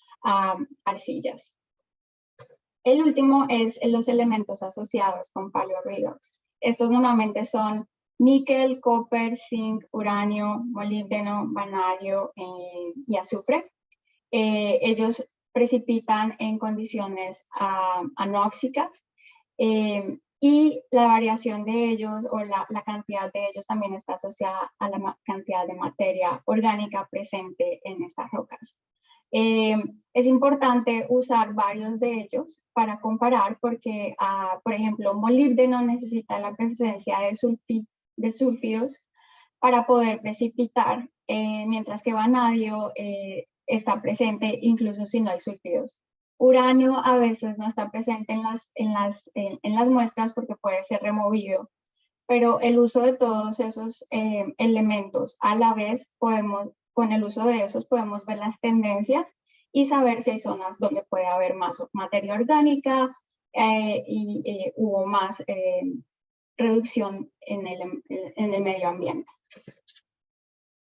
[SPEAKER 5] arcillas. El último es los elementos asociados con paleoredox. Estos normalmente son níquel, copper, zinc, uranio, molibdeno, vanadio y azufre. Ellos precipitan en condiciones anóxicas y la variación de ellos o la cantidad de ellos también está asociada a la cantidad de materia orgánica presente en estas rocas. Es importante usar varios de ellos para comparar porque, por ejemplo, molibdeno necesita la presencia de sulfidos para poder precipitar, mientras que vanadio está presente incluso si no hay sulfidos. Uranio a veces no está presente en las muestras porque puede ser removido, pero el uso de todos esos elementos a la vez, con el uso de esos podemos ver las tendencias y saber si hay zonas donde puede haber más materia orgánica y hubo más reducción en el medio ambiente.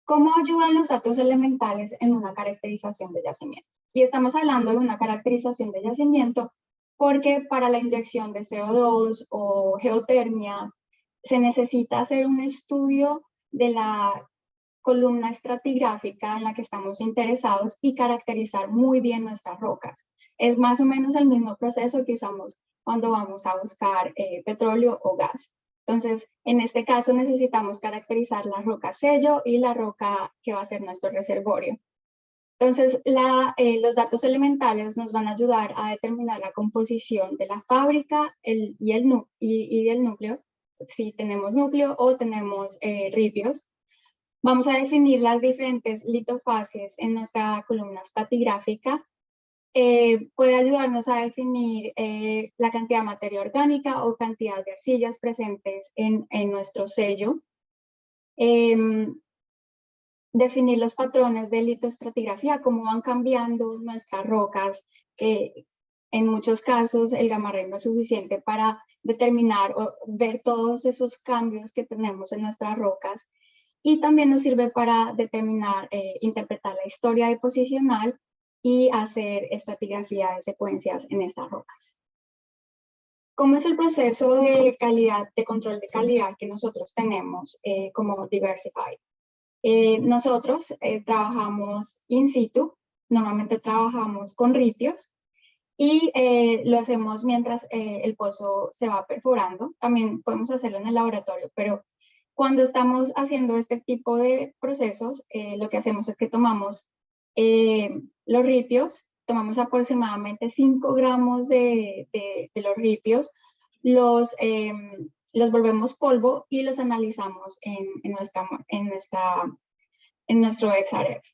[SPEAKER 5] ¿Cómo ayudan los datos elementales en una caracterización de yacimiento? Y estamos hablando de una caracterización de yacimiento porque para la inyección de CO2 o geotermia se necesita hacer un estudio de la columna estratigráfica en la que estamos interesados y caracterizar muy bien nuestras rocas. Es más o menos el mismo proceso que usamos cuando vamos a buscar petróleo o gas. Entonces, en este caso necesitamos caracterizar la roca sello y la roca que va a ser nuestro reservorio. Entonces, los datos elementales nos van a ayudar a determinar la composición de la fábrica y del núcleo, si tenemos núcleo o tenemos ripios. Vamos a definir las diferentes litofases en nuestra columna estratigráfica. Puede ayudarnos a definir la cantidad de materia orgánica o cantidad de arcillas presentes en nuestro sello. Definir los patrones de litoestratigrafía, cómo van cambiando nuestras rocas, que en muchos casos el gamma ray no es suficiente para determinar o ver todos esos cambios que tenemos en nuestras rocas. Y también nos sirve para determinar, interpretar la historia deposicional y hacer estratigrafía de secuencias en estas rocas. ¿Cómo es el proceso de calidad, de control de calidad que nosotros tenemos como Diversified? Nosotros trabajamos in situ normalmente trabajamos con ripios y lo hacemos mientras el pozo se va perforando. También podemos hacerlo en el laboratorio, pero cuando estamos haciendo este tipo de procesos, lo que hacemos es que tomamos los ripios, tomamos aproximadamente 5 gramos de los ripios, los volvemos polvo y los analizamos en nuestro XRF.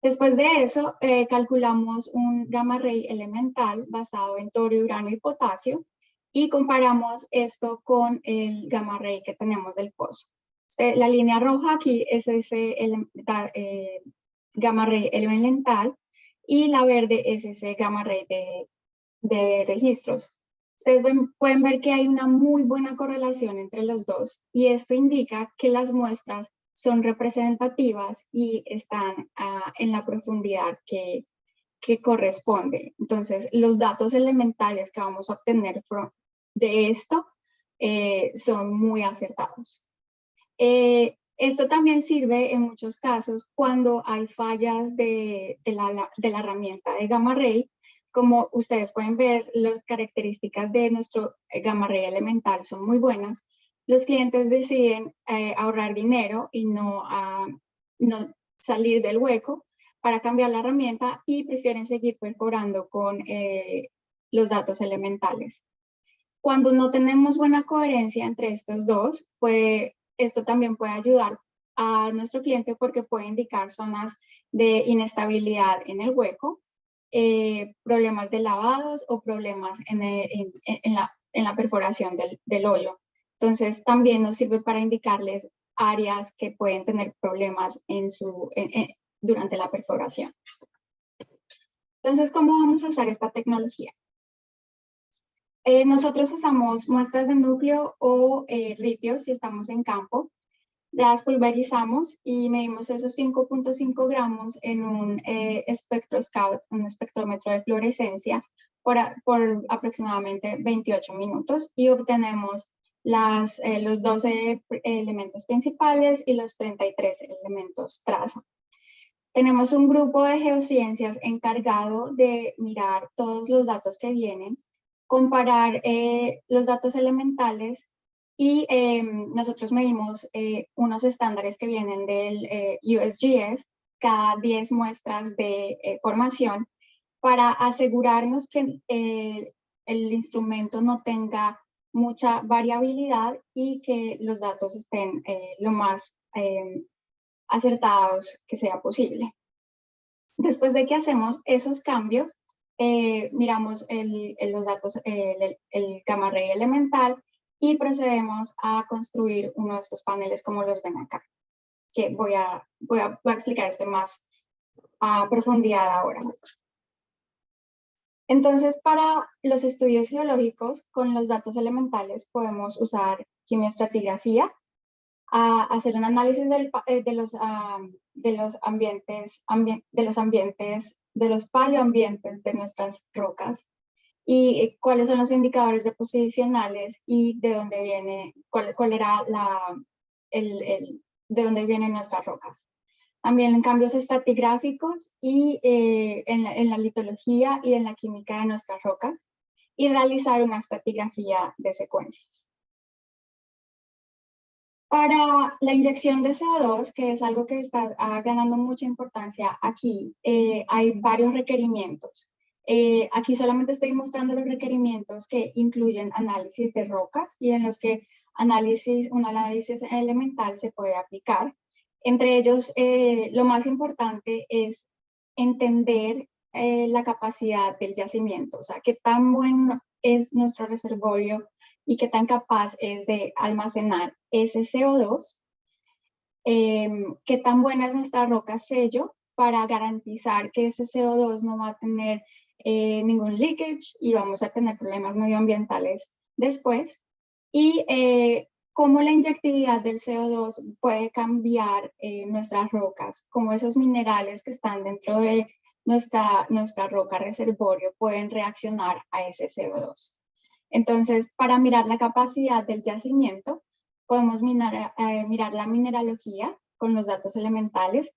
[SPEAKER 5] Después de eso, calculamos un gamma ray elemental basado en torio, uranio y potasio y comparamos esto con el gamma ray que tenemos del pozo. La línea roja aquí es ese gamma ray elemental y la verde es ese gamma ray de registros. Ustedes pueden ver que hay una muy buena correlación entre los dos y esto indica que las muestras son representativas y están en la profundidad que corresponde. Entonces, los datos elementales que vamos a obtener de esto son muy acertados. Esto también sirve en muchos casos cuando hay fallas de la herramienta de gamma ray. Como ustedes pueden ver, las características de nuestro gamma ray elemental son muy buenas. Los clientes deciden ahorrar dinero y no salir del hueco para cambiar la herramienta y prefieren seguir perforando con los datos elementales. Cuando no tenemos buena coherencia entre estos dos, pues esto también puede ayudar a nuestro cliente porque puede indicar zonas de inestabilidad en el hueco, problemas de lavados o problemas en la perforación del hoyo. Entonces, también nos sirve para indicarles áreas que pueden tener problemas durante la perforación. Entonces, ¿cómo vamos a usar esta tecnología? Nosotros usamos muestras de núcleo o ripios si estamos en campo. Las pulverizamos y medimos esos 5.5 gramos en un SpectroScout, un espectrómetro de fluorescencia, por aproximadamente 28 minutos y obtenemos los 12 elementos principales y los 33 elementos traza. Tenemos un grupo de geociencias encargado de mirar todos los datos que vienen, comparar los datos elementales y nosotros medimos unos estándares que vienen del USGS, cada 10 muestras de formación, para asegurarnos que el instrumento no tenga mucha variabilidad y que los datos estén lo más acertados que sea posible. Después de que hacemos esos cambios, miramos los datos, el gamma ray elemental y procedemos a construir uno de estos paneles como los ven acá, que voy a explicar esto más a profundidad ahora. Entonces, para los estudios geológicos con los datos elementales podemos usar quimioestratigrafía, hacer un análisis de los paleoambientes de nuestras rocas y cuáles son los indicadores de posicionales y de dónde viene, cuál era de dónde vienen nuestras rocas. También en cambios estratigráficos y en la litología y en la química de nuestras rocas y realizar una estratigrafía de secuencias. Para la inyección de CO2, que es algo que está ganando mucha importancia aquí, hay varios requerimientos. Aquí solamente estoy mostrando los requerimientos que incluyen análisis de rocas y en los que un análisis elemental se puede aplicar. Entre ellos, lo más importante es entender la capacidad del yacimiento, o sea, qué tan bueno es nuestro reservorio y qué tan capaz es de almacenar ese CO2, qué tan buena es nuestra roca sello para garantizar que ese CO2 no va a tener ningún leakage y vamos a tener problemas medioambientales después, y cómo la inyectividad del CO2 puede cambiar nuestras rocas, cómo esos minerales que están dentro de nuestra roca reservorio pueden reaccionar a ese CO2. Entonces, para mirar la capacidad del yacimiento, podemos mirar la mineralogía con los datos elementales,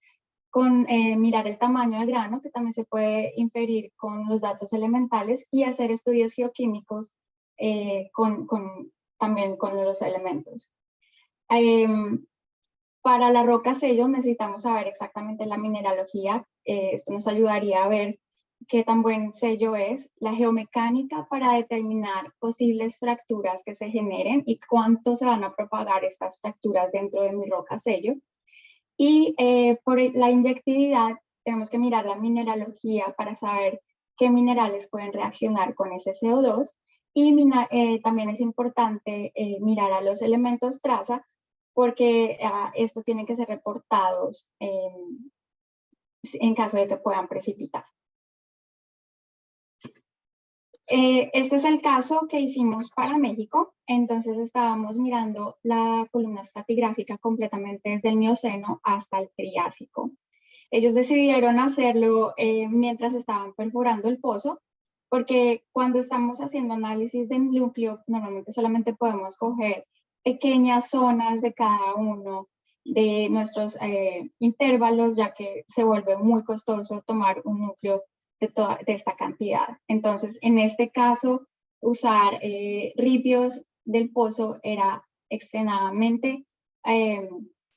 [SPEAKER 5] con mirar el tamaño del grano, que también se puede inferir con los datos elementales, y hacer estudios geoquímicos también con los elementos. Para la roca sello necesitamos saber exactamente la mineralogía. Esto nos ayudaría a ver qué tan buen sello es, la geomecánica para determinar posibles fracturas que se generen y cuánto se van a propagar estas fracturas dentro de mi roca sello. Y por la inyectividad tenemos que mirar la mineralogía para saber qué minerales pueden reaccionar con ese CO2. Y también es importante mirar a los elementos traza, porque estos tienen que ser reportados en caso de que puedan precipitar. Este es el caso que hicimos para México. Entonces estábamos mirando la columna estratigráfica completamente desde el Mioceno hasta el Triásico. Ellos decidieron hacerlo mientras estaban perforando el pozo, porque cuando estamos haciendo análisis del núcleo, normalmente solamente podemos coger pequeñas zonas de cada uno de nuestros intervalos, ya que se vuelve muy costoso tomar un núcleo de esta cantidad. Entonces, en este caso, usar ripios del pozo era extremadamente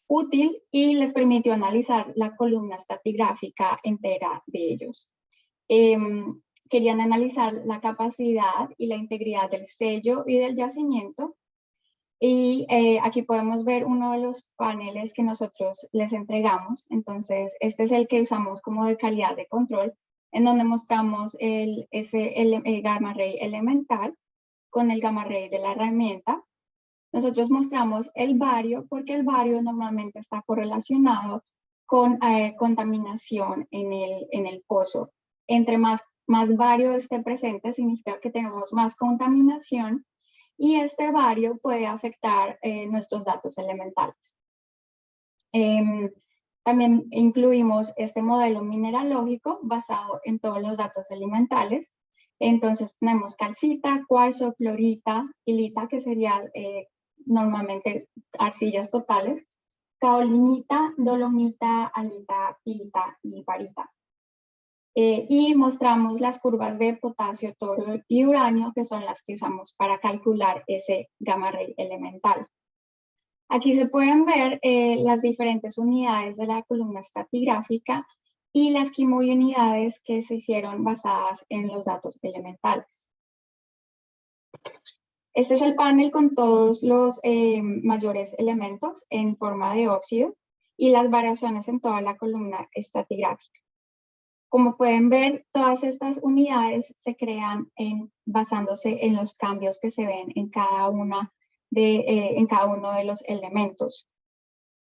[SPEAKER 5] útil y les permitió analizar la columna estratigráfica entera de ellos. Querían analizar la capacidad y la integridad del sello y del yacimiento. Y aquí podemos ver uno de los paneles que nosotros les entregamos. Entonces, este es el que usamos como de calidad de control, en donde mostramos el gamma ray elemental con el gamma ray de la herramienta. Nosotros mostramos el bario porque el bario normalmente está correlacionado con contaminación en el pozo. Entre más bario esté presente, significa que tenemos más contaminación, y este bario puede afectar nuestros datos elementales. También incluimos este modelo mineralógico basado en todos los datos elementales. Entonces tenemos calcita, cuarzo, clorita, hilita, que serían normalmente arcillas totales, caolinita, dolomita, alita, pirita y barita. Y mostramos las curvas de potasio, torio y uranio, que son las que usamos para calcular ese gamma ray elemental. Aquí se pueden ver las diferentes unidades de la columna estratigráfica y las quimounidades que se hicieron basadas en los datos elementales. Este es el panel con todos los mayores elementos en forma de óxido y las variaciones en toda la columna estratigráfica. Como pueden ver, todas estas unidades se crean basándose en los cambios que se ven en cada uno de los elementos.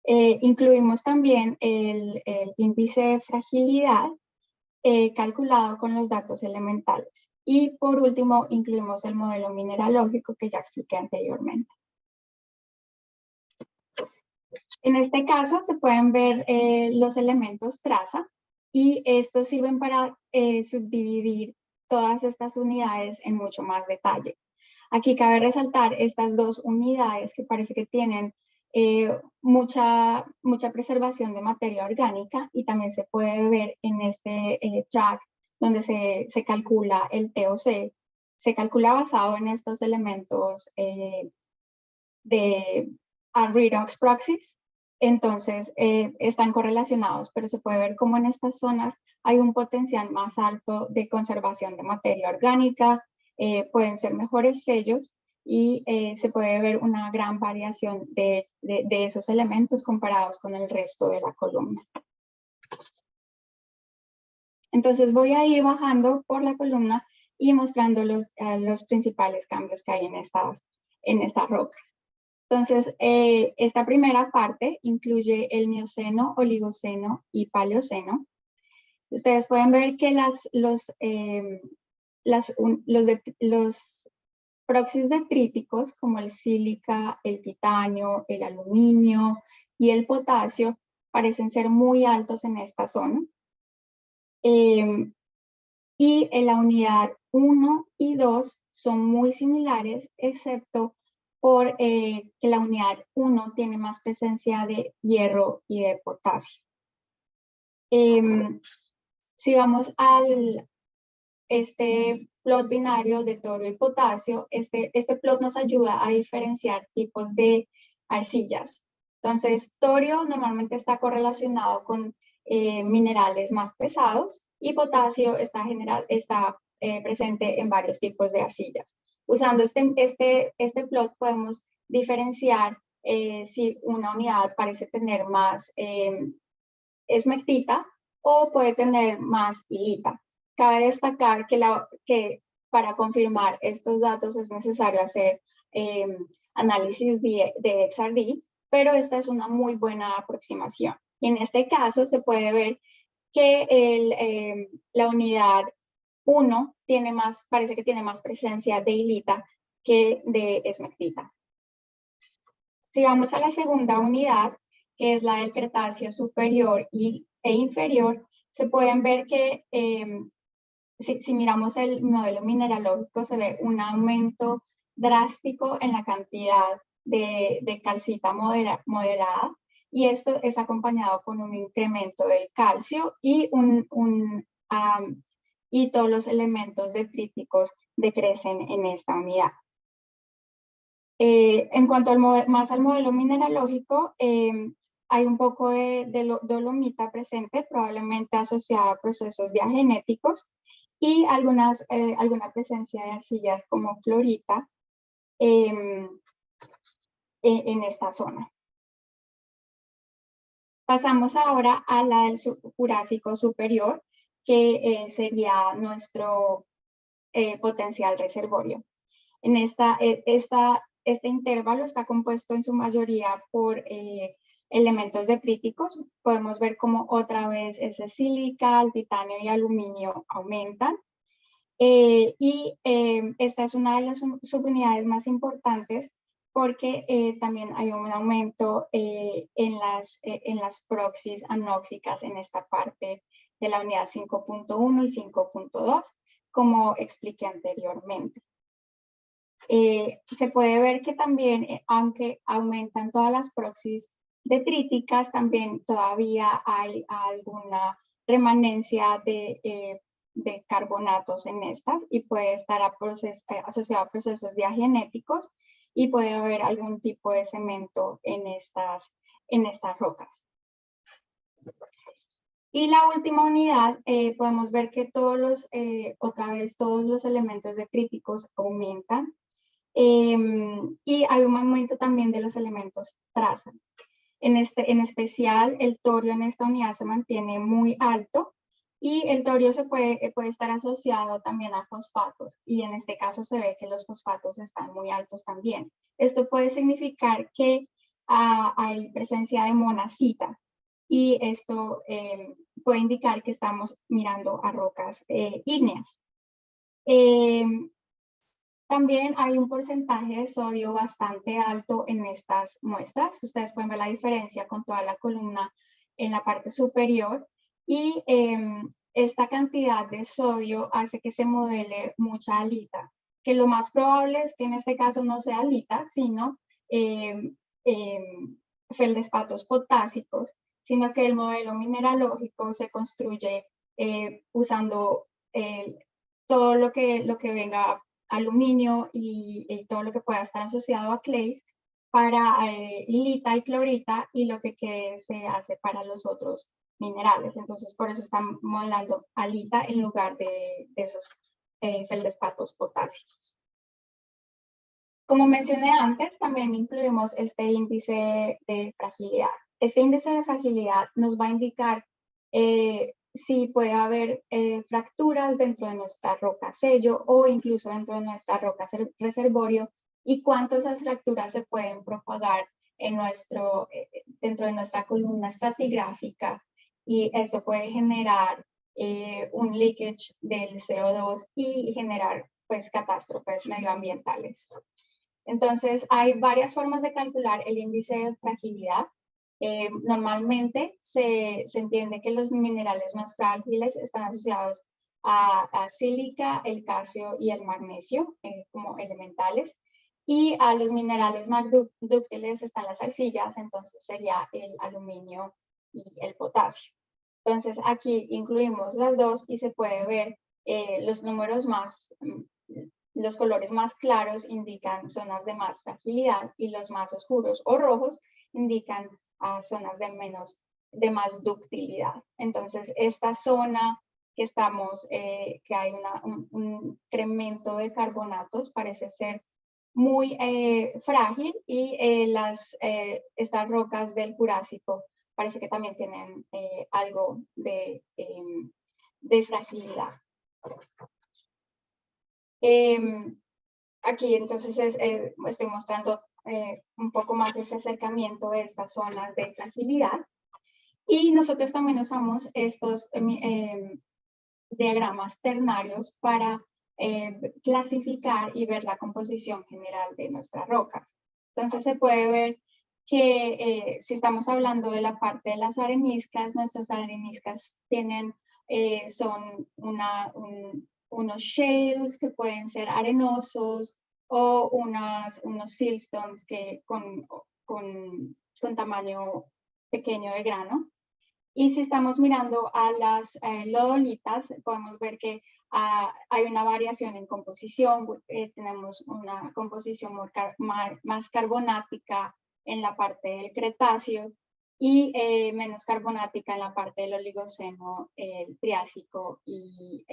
[SPEAKER 5] Incluimos también el índice de fragilidad calculado con los datos elementales. Y por último, incluimos el modelo mineralógico que ya expliqué anteriormente. En este caso se pueden ver los elementos traza, y estos sirven para subdividir todas estas unidades en mucho más detalle. Aquí cabe resaltar estas dos unidades que parece que tienen mucha preservación de materia orgánica, y también se puede ver en este track donde se calcula el TOC. Se calcula basado en estos elementos de redox proxies. Entonces están correlacionados, pero se puede ver cómo en estas zonas hay un potencial más alto de conservación de materia orgánica, pueden ser mejores sellos, y se puede ver una gran variación de esos elementos comparados con el resto de la columna. Entonces voy a ir bajando por la columna y mostrando los principales cambios que hay en estas rocas. Entonces, esta primera parte incluye el Mioceno, Oligoceno y Paleoceno. Ustedes pueden ver que los proxies detríticos, como el sílica, el titanio, el aluminio y el potasio, parecen ser muy altos en esta zona. Y en la unidad 1 y 2 son muy similares, excepto por que la unidad 1 tiene más presencia de hierro y de potasio. Si vamos al este plot binario de torio y potasio, este plot nos ayuda a diferenciar tipos de arcillas. Entonces, torio normalmente está correlacionado con minerales más pesados y potasio está presente en varios tipos de arcillas. Usando este plot podemos diferenciar si una unidad parece tener más esmectita o puede tener más hilita. Cabe destacar que para confirmar estos datos es necesario hacer análisis de XRD, pero esta es una muy buena aproximación. Y en este caso se puede ver que la unidad 1 parece que tiene más presencia de hilita que de esmectita. Si vamos a la segunda unidad, que es la del Cretáceo superior e inferior, se pueden ver que si miramos el modelo mineralógico se ve un aumento drástico en la cantidad de calcita modelada, y esto es acompañado con un incremento del calcio y todos los elementos detríticos decrecen en esta unidad. En cuanto más al modelo mineralógico, hay un poco de dolomita presente, probablemente asociada a procesos diagenéticos, y alguna presencia de arcillas como clorita en esta zona. Pasamos ahora a la del Jurásico superior, que sería nuestro potencial reservorio. En este intervalo está compuesto en su mayoría por elementos detríticos. Podemos ver cómo otra vez ese sílica, el titanio y aluminio aumentan. Esta es una de las subunidades más importantes porque también hay un aumento en las proxies anóxicas en esta parte de la unidad 5.1 y 5.2, como expliqué anteriormente. Se puede ver que también, aunque aumentan todas las proxies detríticas, también todavía hay alguna remanencia de carbonatos en estas, y puede estar asociado a procesos diagenéticos, y puede haber algún tipo de cemento en estas rocas. Y la última unidad, podemos ver que otra vez todos los elementos detríticos aumentan. Y hay un aumento también de los elementos traza. En especial, el torio en esta unidad se mantiene muy alto, y el torio puede estar asociado también a fosfatos, y en este caso se ve que los fosfatos están muy altos también. Esto puede significar que hay presencia de monazita, y esto puede indicar que estamos mirando a rocas ígneas. También hay un porcentaje de sodio bastante alto en estas muestras. Ustedes pueden ver la diferencia con toda la columna en la parte superior, y esta cantidad de sodio hace que se modele mucha halita, que lo más probable es que en este caso no sea halita, sino feldespatos potásicos, sino que el modelo mineralógico se construye usando todo lo que venga aluminio y todo lo que pueda estar asociado a clays para hilita y clorita, y lo que quede se hace para los otros minerales. Entonces, por eso están modelando halita en lugar de esos feldespatos potásicos. Como mencioné antes, también incluimos este índice de fragilidad. Este índice de fragilidad nos va a indicar si puede haber fracturas dentro de nuestra roca sello o incluso dentro de nuestra roca reservorio, y cuánto esas fracturas se pueden propagar dentro de nuestra columna estratigráfica, y esto puede generar un leakage del CO2 y generar pues catástrofes medioambientales. Entonces, hay varias formas de calcular el índice de fragilidad. Normalmente se entiende que los minerales más frágiles están asociados a sílica, el calcio y el magnesio como elementales, y a los minerales más dúctiles están las arcillas, entonces sería el aluminio y el potasio. Entonces aquí incluimos las dos y se puede ver los números los colores más claros indican zonas de más fragilidad y los más oscuros o rojos indican zonas de más ductilidad. Entonces esta zona que hay un incremento de carbonatos parece ser muy frágil y estas rocas del Jurásico parece que también tienen algo de fragilidad. Aquí entonces estoy mostrando un poco más ese acercamiento de estas zonas de fragilidad. Y nosotros también usamos estos diagramas ternarios para clasificar y ver la composición general de nuestras rocas. Entonces se puede ver que si estamos hablando de la parte de las areniscas, nuestras areniscas son unos shales que pueden ser arenosos o unos siltstones con tamaño pequeño de grano. Y si estamos mirando a las lodolitas, podemos ver que hay una variación en composición. Tenemos una composición más carbonática en la parte del Cretáceo y menos carbonática en la parte del Oligoceno, el Triásico y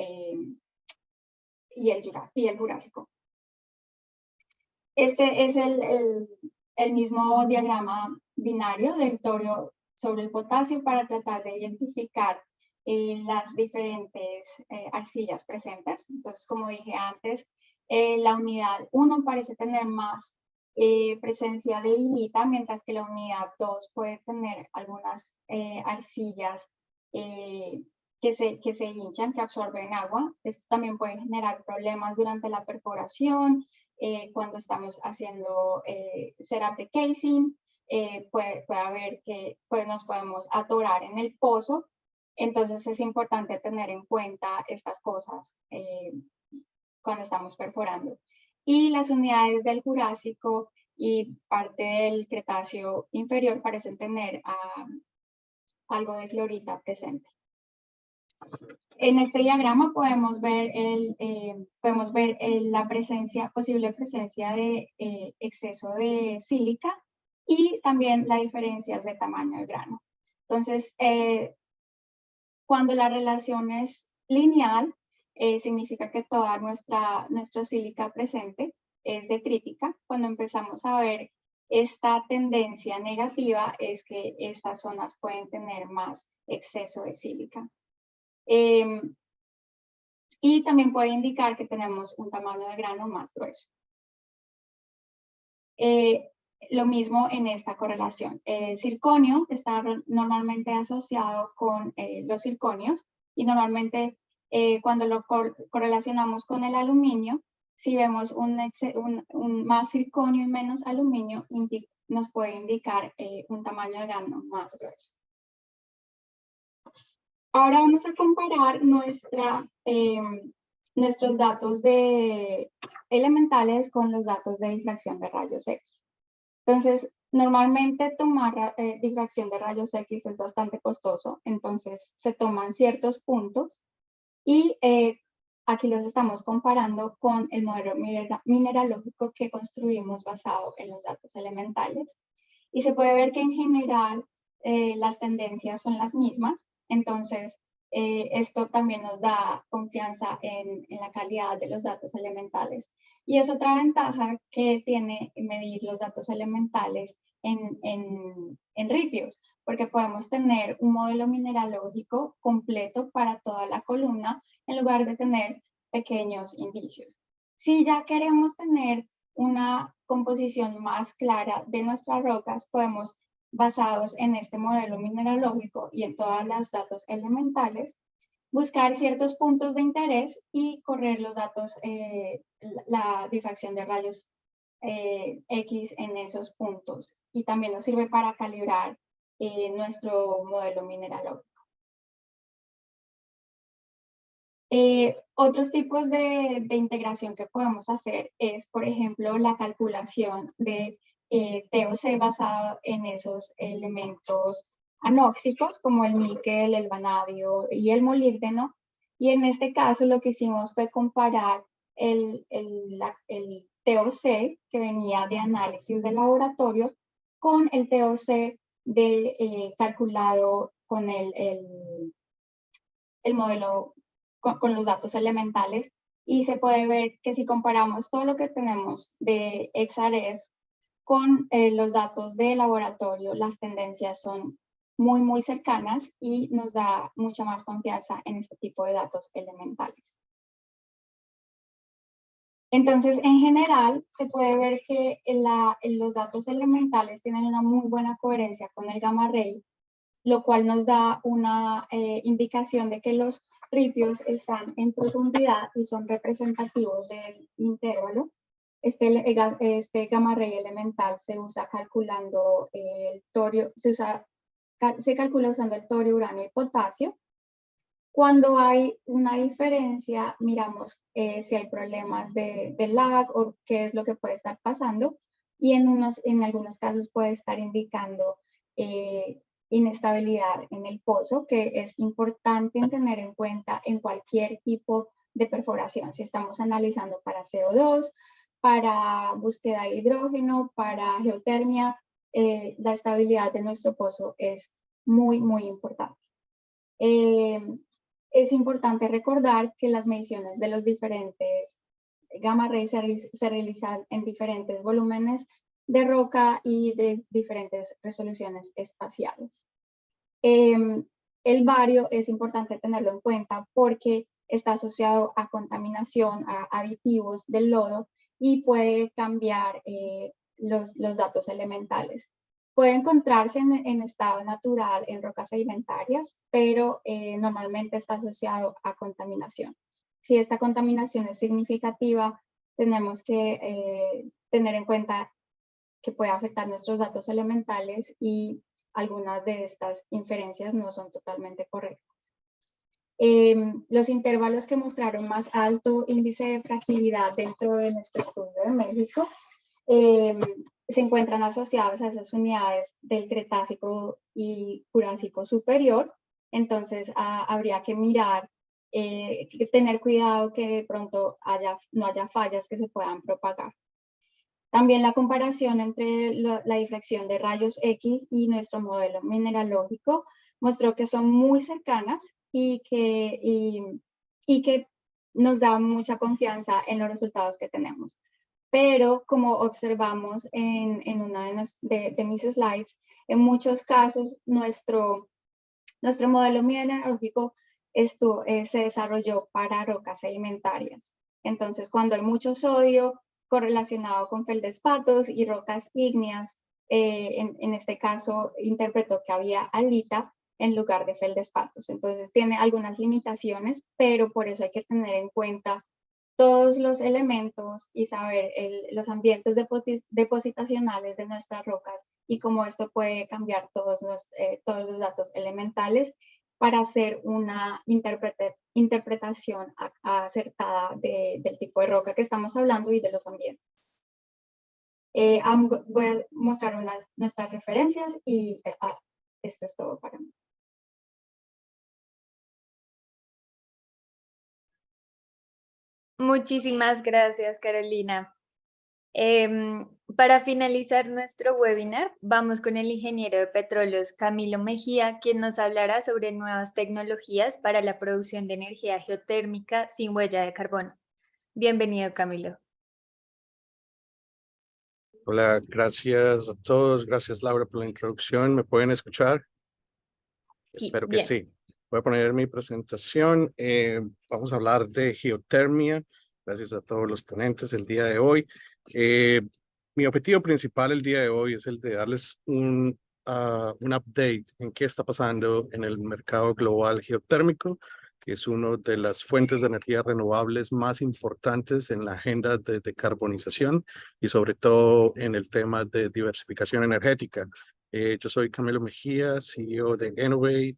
[SPEAKER 5] el Jurásico. Este es el mismo diagrama binario del torio sobre el potasio para tratar de identificar las diferentes arcillas presentes. Entonces, como dije antes, la unidad 1 parece tener más presencia de hilita, mientras que la unidad 2 puede tener algunas arcillas que se hinchan, que absorben agua. Esto también puede generar problemas durante la perforación, cuando estamos haciendo setup de casing. Puede haber que nos podemos atorar en el pozo. Entonces es importante tener en cuenta estas cosas cuando estamos perforando. Y las unidades del Jurásico y parte del Cretáceo inferior parecen tener algo de clorita presente. En este diagrama podemos ver la posible presencia de exceso de sílica y también las diferencias de tamaño de grano. Entonces, cuando la relación es lineal, significa que toda nuestra sílica presente es detrítica. Cuando empezamos a ver esta tendencia negativa, es que estas zonas pueden tener más exceso de sílica. Y también puede indicar que tenemos un tamaño de grano más grueso. Lo mismo en esta correlación. El circonio está normalmente asociado con los circonios y normalmente cuando lo correlacionamos con el aluminio, si vemos más circonio y menos aluminio, nos puede indicar un tamaño de grano más grueso. Ahora vamos a comparar nuestros datos elementales con los datos de difracción de rayos X. Entonces, normalmente tomar difracción de rayos X es bastante costoso, entonces se toman ciertos puntos y aquí los estamos comparando con el modelo mineralógico que construimos basado en los datos elementales. Y se puede ver que en general las tendencias son las mismas. Entonces, esto también nos da confianza en la calidad de los datos elementales. Y es otra ventaja que tiene medir los datos elementales en ripios, porque podemos tener un modelo mineralógico completo para toda la columna en lugar de tener pequeños indicios. Si ya queremos tener una composición más clara de nuestras rocas, podemos, basados en este modelo mineralógico y en todos los datos elementales, buscar ciertos puntos de interés y correr los datos, la difracción de rayos X en esos puntos. Y también nos sirve para calibrar nuestro modelo mineralógico. Otros tipos de integración que podemos hacer es, por ejemplo, la calculación de TOC basado en esos elementos anóxicos como el níquel, el vanadio y el molibdeno. Y en este caso lo que hicimos fue comparar el TOC que venía de análisis de laboratorio con el TOC calculado con el modelo, con los datos elementales. Y se puede ver que si comparamos todo lo que tenemos de XRF con los datos de laboratorio, las tendencias son muy, muy cercanas y nos da mucha más confianza en este tipo de datos elementales. Entonces, en general, se puede ver que los datos elementales tienen una muy buena coherencia con el gamma ray, lo cual nos da una indicación de que los ripios están en profundidad y son representativos del intervalo. Este gamma ray elemental se usa calculando el torio, se calcula usando el torio, uranio y potasio. Cuando hay una diferencia, miramos si hay problemas de lag o qué es lo que puede estar pasando. Y en algunos casos puede estar indicando inestabilidad en el pozo, que es importante tener en cuenta en cualquier tipo de perforación. Si estamos analizando para CO2, para búsqueda de hidrógeno, para geotermia, la estabilidad de nuestro pozo es muy, muy importante. Es importante recordar que las mediciones de los diferentes gamma rays se realizan en diferentes volúmenes de roca y de diferentes resoluciones espaciales. El bario es importante tenerlo en cuenta porque está asociado a contaminación, a aditivos del lodo y puede cambiar los datos elementales. Puede encontrarse en estado natural en rocas sedimentarias, pero normalmente está asociado a contaminación. Si esta contaminación es significativa, tenemos que tener en cuenta que puede afectar nuestros datos elementales y algunas de estas inferencias no son totalmente correctas. Los intervalos que mostraron más alto índice de fragilidad dentro de nuestro estudio de México se encuentran asociados a esas unidades del Cretácico y Jurásico superior. Entonces habría que mirar, tener cuidado que de pronto no haya fallas que se puedan propagar. También la comparación entre la difracción de rayos X y nuestro modelo mineralógico mostró que son muy cercanas y que nos da mucha confianza en los resultados que tenemos. Pero como observamos en una de mis slides, en muchos casos nuestro modelo mineralógico se desarrolló para rocas sedimentarias. Entonces, cuando hay mucho sodio correlacionado con feldespatos y rocas ígneas, en este caso interpretó que había halita en lugar de feldespatos. Entonces, tiene algunas limitaciones, pero por eso hay que tener en cuenta todos los elementos y saber los ambientes depositacionales de nuestras rocas y cómo esto puede cambiar todos los datos elementales para hacer una interpretación acertada del tipo de roca que estamos hablando y de los ambientes. Voy a mostrar nuestras referencias y esto es todo para mí.
[SPEAKER 2] Muchísimas gracias, Carolina. Para finalizar nuestro webinar, vamos con el ingeniero de petróleos Camilo Mejía, quien nos hablará sobre nuevas tecnologías para la producción de energía geotérmica sin huella de carbono. Bienvenido, Camilo.
[SPEAKER 6] Hola, gracias a todos. Gracias, Laura, por la introducción. ¿Me pueden escuchar?
[SPEAKER 2] Sí,
[SPEAKER 6] Espero que
[SPEAKER 2] bien.
[SPEAKER 6] sí. Voy a poner mi presentación. Vamos a hablar de geotermia. Gracias a todos los ponentes el día de hoy. Mi objetivo principal el día de hoy es el de darles un update en qué está pasando en el mercado global geotérmico, que es una de las fuentes de energía renovables más importantes en la agenda de decarbonización y sobre todo en el tema de diversificación energética. Yo soy Camilo Mejía, CEO de Innovate,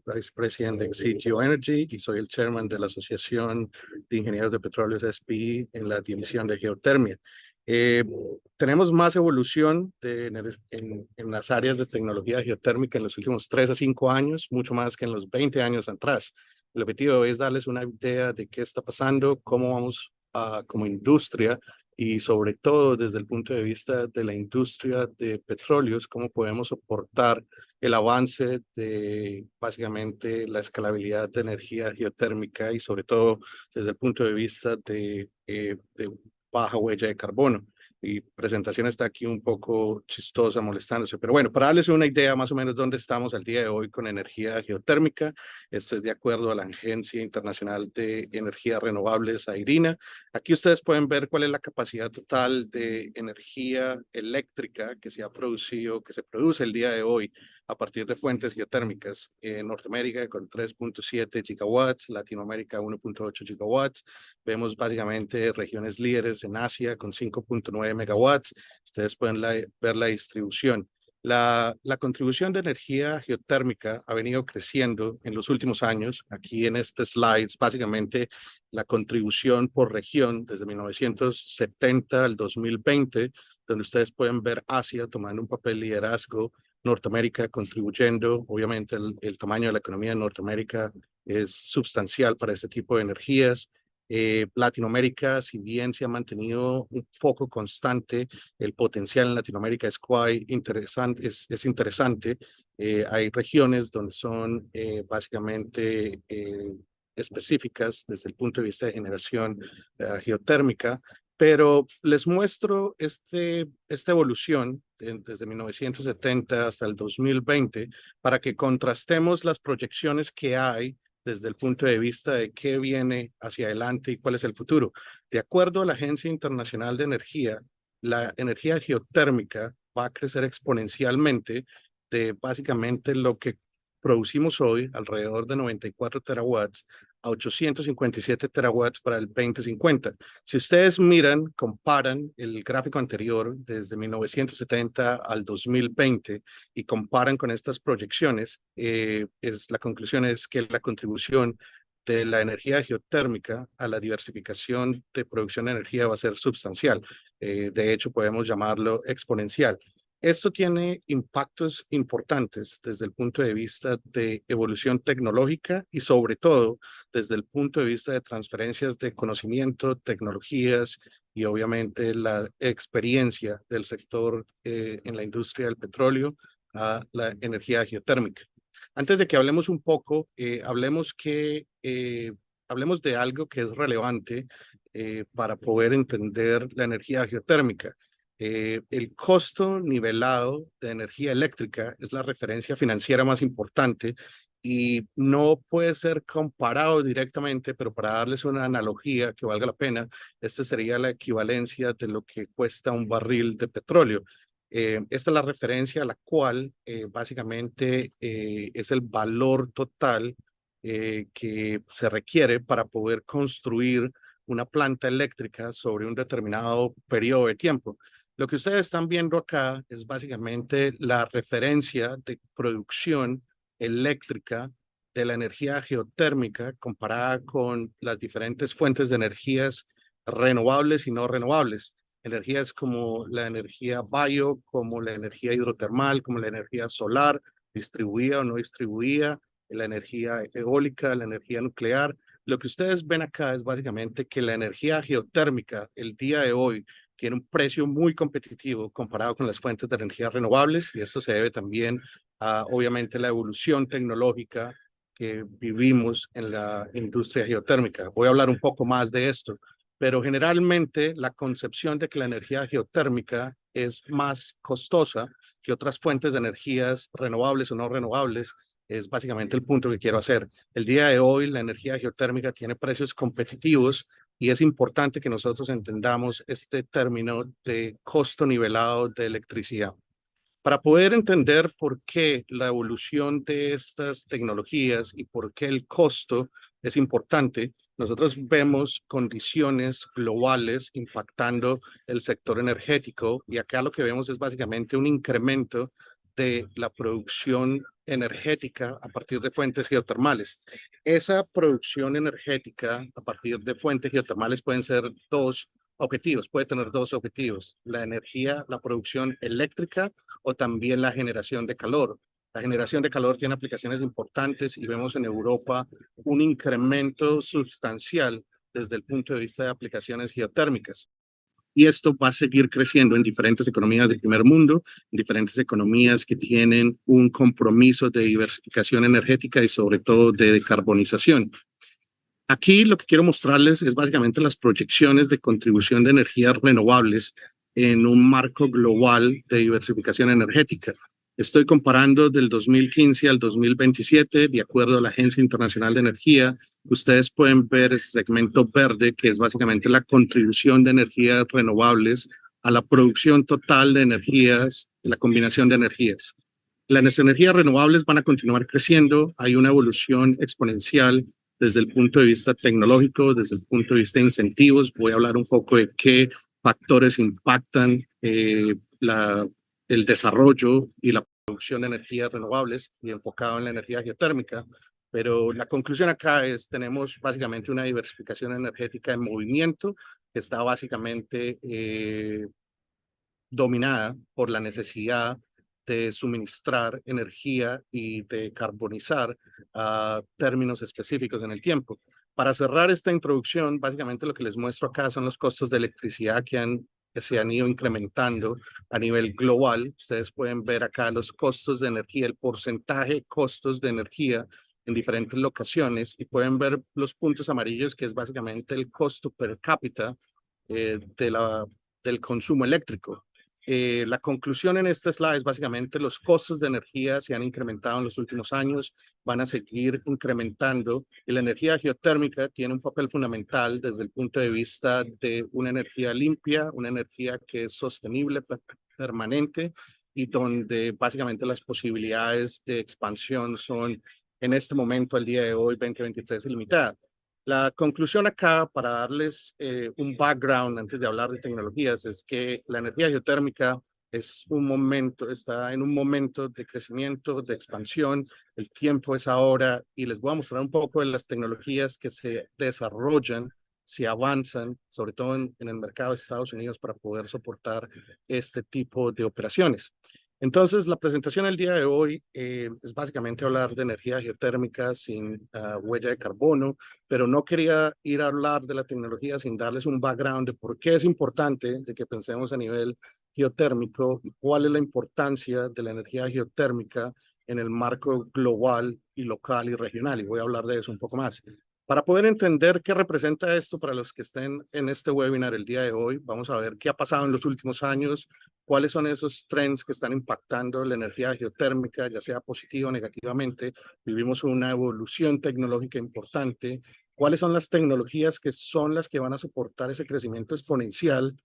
[SPEAKER 6] Vice President de CTO Energy y soy el Chairman de la Asociación de Ingenieros de Petróleos SPE en la división de geotermia. Tenemos más evolución en las áreas de tecnología geotérmica en los últimos 3 a 5 años, mucho más que en los 20 años atrás. El objetivo es darles una idea de qué está pasando, cómo vamos como industria y sobre todo desde el punto de vista de la industria de petróleos, cómo podemos soportar el avance de básicamente la escalabilidad de energía geotérmica y sobre todo desde el punto de vista de baja huella de carbono. Mi presentación está aquí un poco chistosa, molestándose, pero bueno, para darles una idea más o menos dónde estamos al día de hoy con energía geotérmica, esto es de acuerdo a la Agencia Internacional de Energías Renovables, AIRINA. Aquí ustedes pueden ver cuál es la capacidad total de energía eléctrica que se ha producido, que se produce el día de hoy a partir de fuentes geotérmicas. En Norteamérica con 3.7 gigawatts, Latinoamérica 1.8 gigawatts. Vemos básicamente regiones líderes en Asia con 5.9 megawatts. Ustedes pueden ver la distribución. La contribución de energía geotérmica ha venido creciendo en los últimos años. Aquí en este slide, básicamente la contribución por región desde 1970 al 2020, donde ustedes pueden ver Asia tomando un papel liderazgo, Norteamérica contribuyendo. Obviamente el tamaño de la economía en Norteamérica es sustancial para este tipo de energías. Latinoamérica, si bien se ha mantenido un poco constante, el potencial en Latinoamérica es interesante. Es interesante. Hay regiones donde son básicamente específicas desde el punto de vista de generación geotérmica, pero les muestro esta evolución desde 1970 hasta el 2020 para que contrastemos las proyecciones que hay desde el punto de vista de qué viene hacia adelante y cuál es el futuro. De acuerdo a la Agencia Internacional de Energía, la energía geotérmica va a crecer exponencialmente de básicamente lo que producimos hoy, alrededor de 94 terawatts, a 857 terawatts para el 2050. Si ustedes miran, comparan el gráfico anterior desde 1970 al 2020 y comparan con estas proyecciones, la conclusión es que la contribución de la energía geotérmica a la diversificación de producción de energía va a ser sustancial. De hecho, podemos llamarlo exponencial. Esto tiene impactos importantes desde el punto de vista de evolución tecnológica y sobre todo desde el punto de vista de transferencias de conocimiento, tecnologías y obviamente la experiencia del sector en la industria del petróleo a la energía geotérmica. Antes de que hablemos un poco, hablemos de algo que es relevante para poder entender la energía geotérmica. El costo nivelado de energía eléctrica es la referencia financiera más importante y no puede ser comparado directamente, pero para darles una analogía que valga la pena, esta sería la equivalencia de lo que cuesta un barril de petróleo. Esta es la referencia a la cual básicamente es el valor total que se requiere para poder construir una planta eléctrica sobre un determinado periodo de tiempo. Lo que ustedes están viendo acá es básicamente la referencia de producción eléctrica de la energía geotérmica comparada con las diferentes fuentes de energías renovables y no renovables. Energías como la energía bio, como la energía hidrotermal, como la energía solar, distribuida o no distribuida, la energía eólica, la energía nuclear. Lo que ustedes ven acá es básicamente que la energía geotérmica el día de hoy tiene un precio muy competitivo comparado con las fuentes de energía renovables y esto se debe también a obviamente la evolución tecnológica que vivimos en la industria geotérmica. Voy a hablar un poco más de esto, pero generalmente la concepción de que la energía geotérmica es más costosa que otras fuentes de energías renovables o no renovables es básicamente el punto que quiero hacer. El día de hoy la energía geotérmica tiene precios competitivos y es importante que nosotros entendamos este término de costo nivelado de electricidad. Para poder entender por qué la evolución de estas tecnologías y por qué el costo es importante, nosotros vemos condiciones globales impactando el sector energético y acá lo que vemos es básicamente un incremento de la producción energética a partir de fuentes geotermales. Esa producción energética a partir de fuentes geotermales pueden ser dos objetivos, puede tener dos objetivos: la energía, la producción eléctrica o también la generación de calor. La generación de calor tiene aplicaciones importantes y vemos en Europa un incremento sustancial desde el punto de vista de aplicaciones geotérmicas. Y esto va a seguir creciendo en diferentes economías del primer mundo, en diferentes economías que tienen un compromiso de diversificación energética y sobre todo de decarbonización. Aquí lo que quiero mostrarles es básicamente las proyecciones de contribución de energías renovables en un marco global de diversificación energética. Estoy comparando del 2015 al 2027, de acuerdo a la Agencia Internacional de Energía. Ustedes pueden ver el segmento verde, que es básicamente la contribución de energías renovables a la producción total de energías, la combinación de energías. Las energías renovables van a continuar creciendo, hay una evolución exponencial desde el punto de vista tecnológico, desde el punto de vista de incentivos. Voy a hablar un poco de qué factores impactan el desarrollo y la producción de energías renovables y enfocado en la energía geotérmica. Pero la conclusión acá es, tenemos básicamente una diversificación energética en movimiento que está básicamente dominada por la necesidad de suministrar energía y de carbonizar términos específicos en el tiempo. Para cerrar esta introducción, básicamente lo que les muestro acá son los costos de electricidad que se han ido incrementando a nivel global. Ustedes pueden ver acá los costos de energía, el porcentaje de costos de energía en diferentes locaciones, y pueden ver los puntos amarillos, que es básicamente el costo per cápita del consumo eléctrico. La conclusión en este slide es básicamente los costos de energía se han incrementado en los últimos años, van a seguir incrementando, y la energía geotérmica tiene un papel fundamental desde el punto de vista de una energía limpia, una energía que es sostenible, permanente, y donde básicamente las posibilidades de expansión son en este momento, al día de hoy, 2023, ilimitadas. La conclusión acá, para darles un background antes de hablar de tecnologías, es que la energía geotérmica está en un momento de crecimiento, de expansión. El tiempo es ahora, y les voy a mostrar un poco de las tecnologías que se desarrollan, se avanzan, sobre todo en el mercado de Estados Unidos, para poder soportar este tipo de operaciones. Entonces, la presentación del día de hoy es básicamente hablar de energía geotérmica sin huella de carbono, pero no quería ir a hablar de la tecnología sin darles un background de por qué es importante de que pensemos a nivel geotérmico y cuál es la importancia de la energía geotérmica en el marco global y local y regional. Y voy a hablar de eso un poco más. Para poder entender qué representa esto para los que estén en este webinar el día de hoy, vamos a ver qué ha pasado en los últimos años, cuáles son esos trends que están impactando la energía geotérmica, ya sea positiva o negativamente. Vivimos una evolución tecnológica importante. ¿Cuáles son las tecnologías que son las que van a soportar ese crecimiento exponencial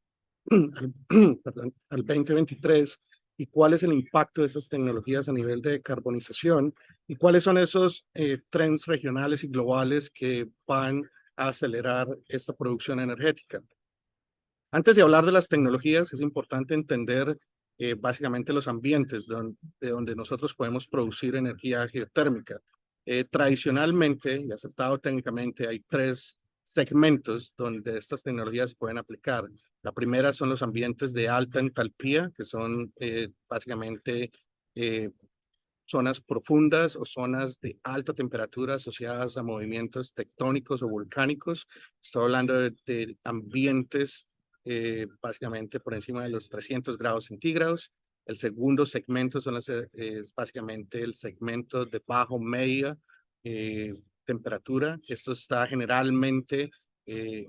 [SPEAKER 6] al 2023? ¿Y cuál es el impacto de estas tecnologías a nivel de carbonización? ¿Y cuáles son esos trends regionales y globales que van a acelerar esta producción energética? Antes de hablar de las tecnologías, es importante entender básicamente los ambientes de donde nosotros podemos producir energía geotérmica. Tradicionalmente y aceptado técnicamente, hay tres segmentos donde estas tecnologías se pueden aplicar. La primera son los ambientes de alta entalpía, que son básicamente zonas profundas o zonas de alta temperatura asociadas a movimientos tectónicos o volcánicos. Estoy hablando de ambientes básicamente por encima de los 300 grados centígrados. El segundo segmento es básicamente el segmento de bajo-media temperatura. Esto está generalmente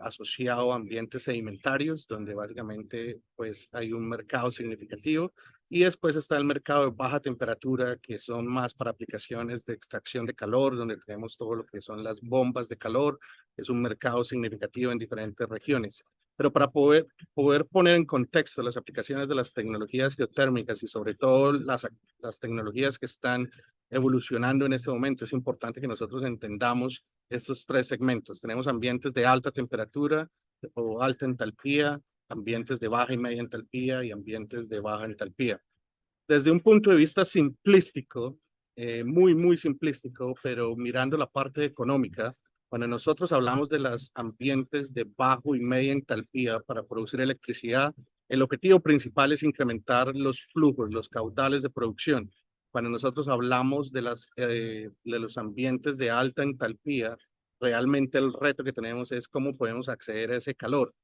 [SPEAKER 6] asociado a ambientes sedimentarios, donde básicamente pues hay un mercado significativo. Y después está el mercado de baja temperatura, que son más para aplicaciones de extracción de calor, donde tenemos todo lo que son las bombas de calor. Es un mercado significativo en diferentes regiones. Pero para poder poner en contexto las aplicaciones de las tecnologías geotérmicas y sobre todo las tecnologías que están evolucionando en este momento, es importante que nosotros entendamos estos tres segmentos. Tenemos ambientes de alta temperatura o alta entalpía, ambientes de baja y media entalpía y ambientes de baja entalpía. Desde un punto de vista simplístico, muy simplístico, pero mirando la parte económica, Cuando nosotros hablamos de los ambientes de bajo y media entalpía para producir electricidad, el objetivo principal es incrementar los flujos, los caudales de producción. Cuando nosotros hablamos de los ambientes de alta entalpía, realmente el reto que tenemos es cómo podemos acceder a ese calor.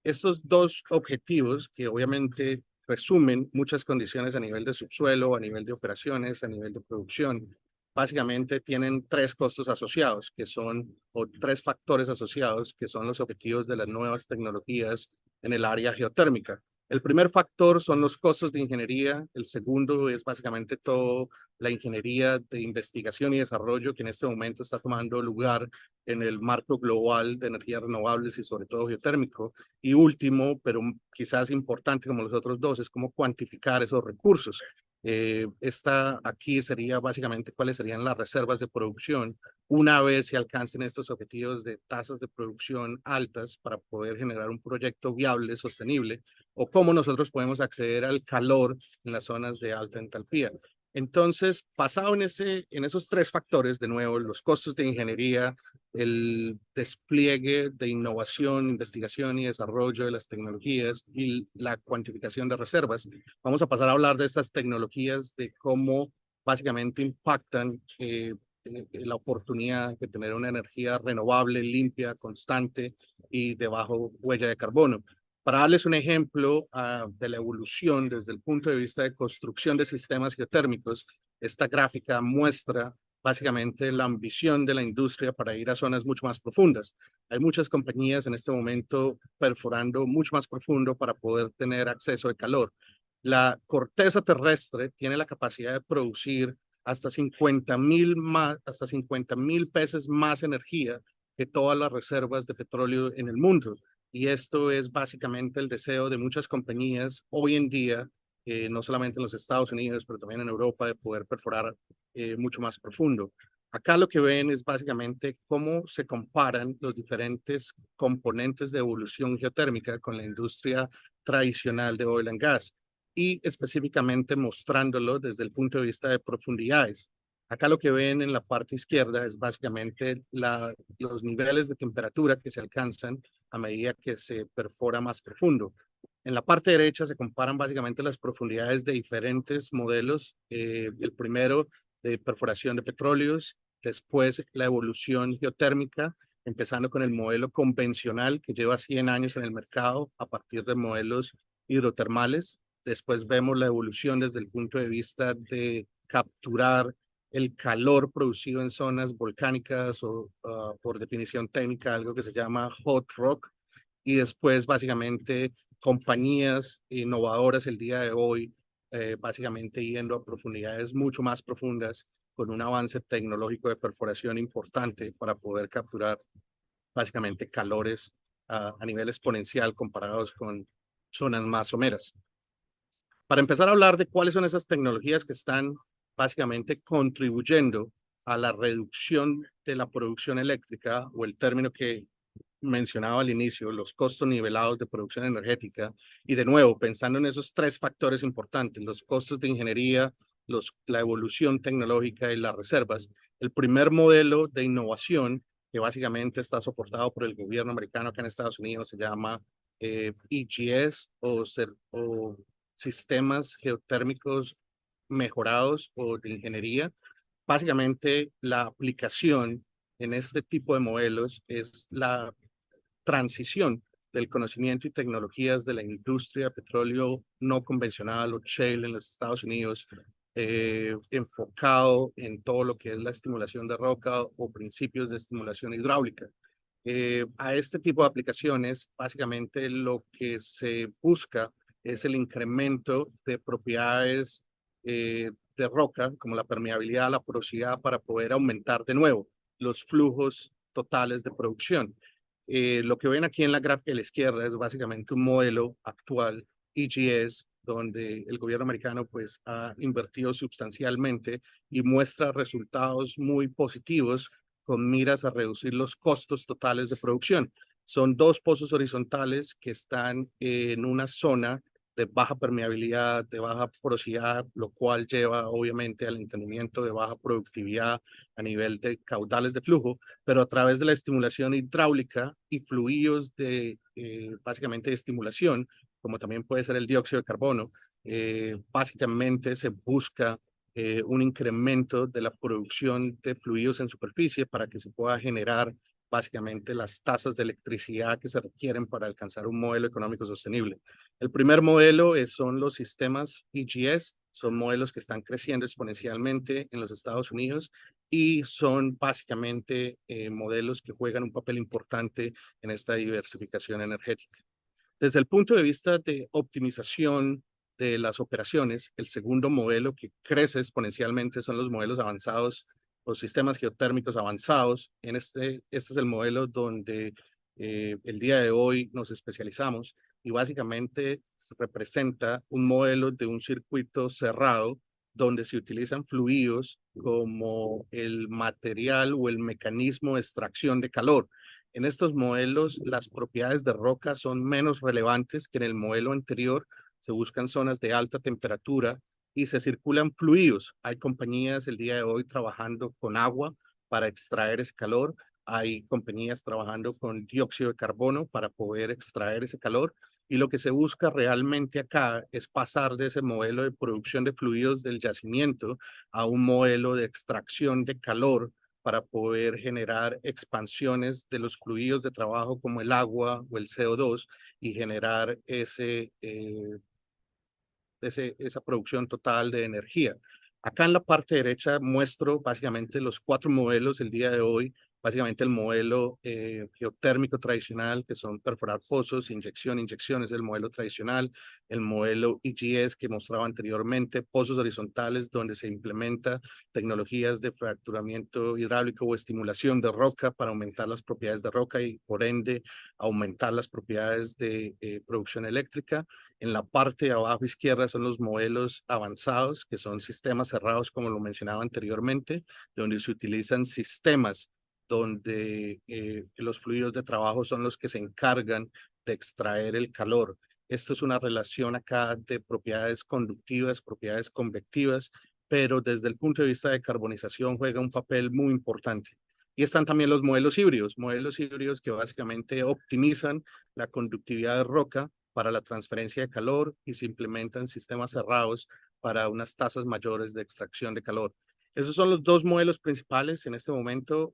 [SPEAKER 6] Estos dos objetivos, que obviamente resumen muchas condiciones a nivel de subsuelo, a nivel de operaciones, a nivel de producción, básicamente tienen tres costos asociados, que son, o tres factores asociados, que son los objetivos de las nuevas tecnologías en el área geotérmica. El primer factor son los costos de ingeniería, el segundo es básicamente toda la ingeniería de investigación y desarrollo que en este momento está tomando lugar en el marco global de energías renovables y sobre todo geotérmico. Y último, pero quizás importante como los otros dos, es cómo cuantificar esos recursos. Esta aquí sería básicamente cuáles serían las reservas de producción una vez se alcancen estos objetivos de tasas de producción altas para poder generar un proyecto viable, sostenible, o cómo nosotros podemos acceder al calor en las zonas de alta entalpía. Entonces, basado en esos tres factores, de nuevo, los costos de ingeniería, el despliegue de innovación, investigación y desarrollo de las tecnologías y la cuantificación de reservas, vamos a pasar a hablar de estas tecnologías, de cómo básicamente impactan la oportunidad de tener una energía renovable, limpia, constante y de bajo huella de carbono. Para darles un ejemplo de la evolución desde el punto de vista de construcción de sistemas geotérmicos, esta gráfica muestra básicamente la ambición de la industria para ir a zonas mucho más profundas. Hay muchas compañías en este momento perforando mucho más profundo para poder tener acceso de calor. La corteza terrestre tiene la capacidad de producir hasta 50,000 veces más energía que todas las reservas de petróleo en el mundo. Y esto es básicamente el deseo de muchas compañías hoy en día, no solamente en los Estados Unidos, pero también en Europa, de poder perforar mucho más profundo. Acá lo que ven es básicamente cómo se comparan los diferentes componentes de evolución geotérmica con la industria tradicional de oil and gas y específicamente mostrándolo desde el punto de vista de profundidades. Acá lo que ven en la parte izquierda es básicamente los niveles de temperatura que se alcanzan a medida que se perfora más profundo. En la parte derecha se comparan básicamente las profundidades de diferentes modelos. El primero de perforación de petróleos, después la evolución geotérmica, empezando con el modelo convencional que lleva 100 años en el mercado a partir de modelos hidrotermales. Después vemos la evolución desde el punto de vista de capturar el calor producido en zonas volcánicas o por definición técnica algo que se llama hot rock, y después básicamente compañías innovadoras el día de hoy básicamente yendo a profundidades mucho más profundas con un avance tecnológico de perforación importante para poder capturar básicamente calores a nivel exponencial comparados con zonas más someras. Para empezar a hablar de cuáles son esas tecnologías que están básicamente contribuyendo a la reducción de la producción eléctrica, o el término que mencionaba al inicio, los costos nivelados de producción energética, y de nuevo, pensando en esos tres factores importantes, los costos de ingeniería, la evolución tecnológica y las reservas, el primer modelo de innovación que básicamente está soportado por el gobierno americano acá en Estados Unidos se llama EGS o sistemas geotérmicos mejorados o de ingeniería. Básicamente, la aplicación en este tipo de modelos es la transición del conocimiento y tecnologías de la industria de petróleo no convencional o shale en los Estados Unidos, enfocado en todo lo que es la estimulación de roca o principios de estimulación hidráulica. A este tipo de aplicaciones, básicamente lo que se busca es el incremento de propiedades de roca, como la permeabilidad, la porosidad, para poder aumentar de nuevo los flujos totales de producción. Lo que ven aquí en la gráfica de la izquierda es básicamente un modelo actual, EGS, donde el gobierno americano pues ha invertido sustancialmente y muestra resultados muy positivos con miras a reducir los costos totales de producción. Son dos pozos horizontales que están en una zona de baja permeabilidad, de baja porosidad, lo cual lleva obviamente al entendimiento de baja productividad a nivel de caudales de flujo, pero a través de la estimulación hidráulica y fluidos de básicamente de estimulación, como también puede ser el dióxido de carbono, básicamente se busca un incremento de la producción de fluidos en superficie para que se pueda generar básicamente las tasas de electricidad que se requieren para alcanzar un modelo económico sostenible. El primer modelo son los sistemas EGS, son modelos que están creciendo exponencialmente en los Estados Unidos y son básicamente modelos que juegan un papel importante en esta diversificación energética. Desde el punto de vista de optimización de las operaciones, el segundo modelo que crece exponencialmente son los modelos avanzados, los sistemas geotérmicos avanzados. Este es el modelo donde el día de hoy nos especializamos y básicamente representa un modelo de un circuito cerrado donde se utilizan fluidos como el material o el mecanismo de extracción de calor. En estos modelos, las propiedades de roca son menos relevantes que en el modelo anterior. Se buscan zonas de alta temperatura y se circulan fluidos. Hay compañías el día de hoy trabajando con agua para extraer ese calor. Hay compañías trabajando con dióxido de carbono para poder extraer ese calor. Y lo que se busca realmente acá es pasar de ese modelo de producción de fluidos del yacimiento a un modelo de extracción de calor para poder generar expansiones de los fluidos de trabajo como el agua o el CO2 y generar esa producción total de energía. Acá en la parte derecha muestro básicamente los 4 modelos el día de hoy. Básicamente el modelo geotérmico tradicional, que son perforar pozos, inyección es el modelo tradicional. El modelo EGS que mostraba anteriormente, pozos horizontales donde se implementa tecnologías de fracturamiento hidráulico o estimulación de roca para aumentar las propiedades de roca y por ende aumentar las propiedades de producción eléctrica. En la parte de abajo izquierda son los modelos avanzados, que son sistemas cerrados, como lo mencionaba anteriormente, donde se utilizan sistemas donde los fluidos de trabajo son los que se encargan de extraer el calor. Esto es una relación acá de propiedades conductivas, propiedades convectivas, pero desde el punto de vista de carbonización juega un papel muy importante. Y están también los modelos híbridos que básicamente optimizan la conductividad de roca para la transferencia de calor y se implementan sistemas cerrados para unas tasas mayores de extracción de calor. Esos son los 2 modelos principales en este momento,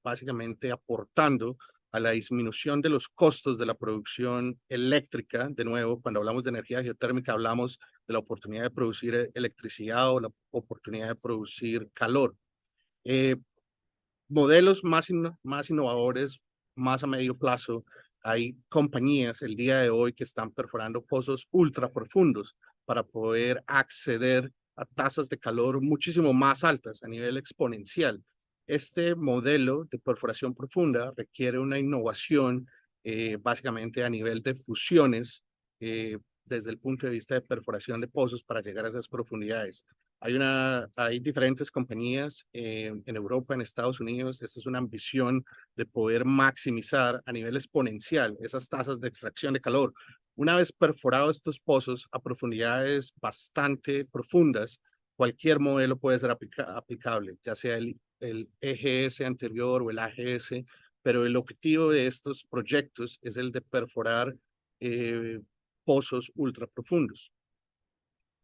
[SPEAKER 6] básicamente aportando a la disminución de los costos de la producción eléctrica. De nuevo, cuando hablamos de energía geotérmica, hablamos de la oportunidad de producir electricidad o la oportunidad de producir calor. Modelos más innovadores, más a medio plazo, hay compañías el día de hoy que están perforando pozos ultra profundos para poder acceder a tasas de calor muchísimo más altas a nivel exponencial. Este modelo de perforación profunda requiere una innovación básicamente a nivel de fusiones desde el punto de vista de perforación de pozos para llegar a esas profundidades. Hay diferentes compañías en Europa, en Estados Unidos. Esta es una ambición de poder maximizar a nivel exponencial esas tasas de extracción de calor. Una vez perforados estos pozos a profundidades bastante profundas, cualquier modelo puede ser aplicable, ya sea el EGS anterior o el AGS, pero el objetivo de estos proyectos es el de perforar pozos ultra profundos.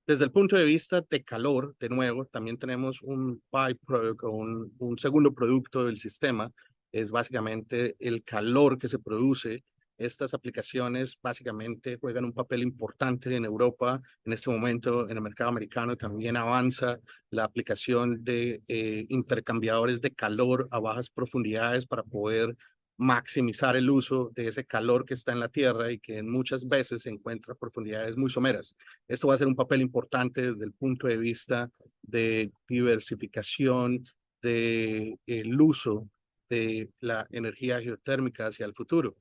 [SPEAKER 6] Desde el punto de vista de calor, de nuevo, también tenemos un byproduct o un segundo producto del sistema, es básicamente el calor que se produce. Estas aplicaciones básicamente juegan un papel importante en Europa. En este momento, en el mercado americano también avanza la aplicación de intercambiadores de calor a bajas profundidades para poder maximizar el uso de ese calor que está en la Tierra y que muchas veces se encuentra a profundidades muy someras. Esto va a ser un papel importante desde el punto de vista de diversificación del uso de la energía geotérmica hacia el futuro.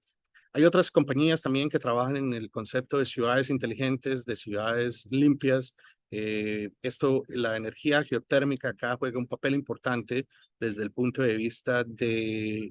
[SPEAKER 6] Hay otras compañías también que trabajan en el concepto de ciudades inteligentes, de ciudades limpias. La energía geotérmica acá juega un papel importante desde el punto de vista de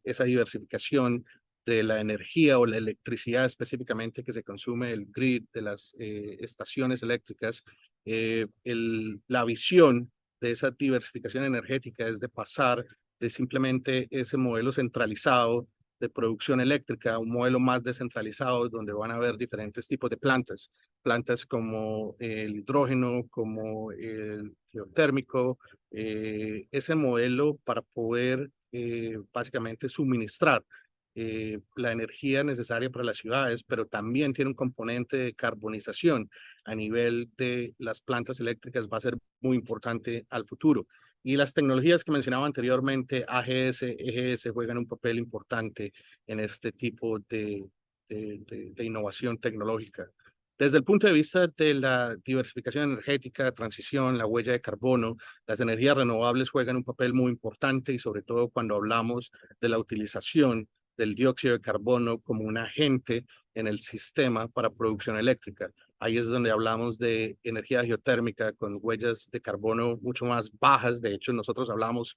[SPEAKER 6] esa diversificación de la energía o la electricidad específicamente que se consume el grid de las estaciones eléctricas, la visión de esa diversificación energética es de pasar de simplemente ese modelo centralizado de producción eléctrica a un modelo más descentralizado donde van a haber diferentes tipos de plantas, plantas como el hidrógeno, como el geotérmico, ese modelo para poder básicamente suministrar la energía necesaria para las ciudades, pero también tiene un componente de carbonización a nivel de las plantas eléctricas, va a ser muy importante al futuro. Y las tecnologías que mencionaba anteriormente, AGS, EGS, juegan un papel importante en este tipo de innovación tecnológica. Desde el punto de vista de la diversificación energética, transición, la huella de carbono, las energías renovables juegan un papel muy importante y sobre todo cuando hablamos de la utilización del dióxido de carbono como un agente en el sistema para producción eléctrica. Ahí es donde hablamos de energía geotérmica con huellas de carbono mucho más bajas. De hecho, nosotros hablamos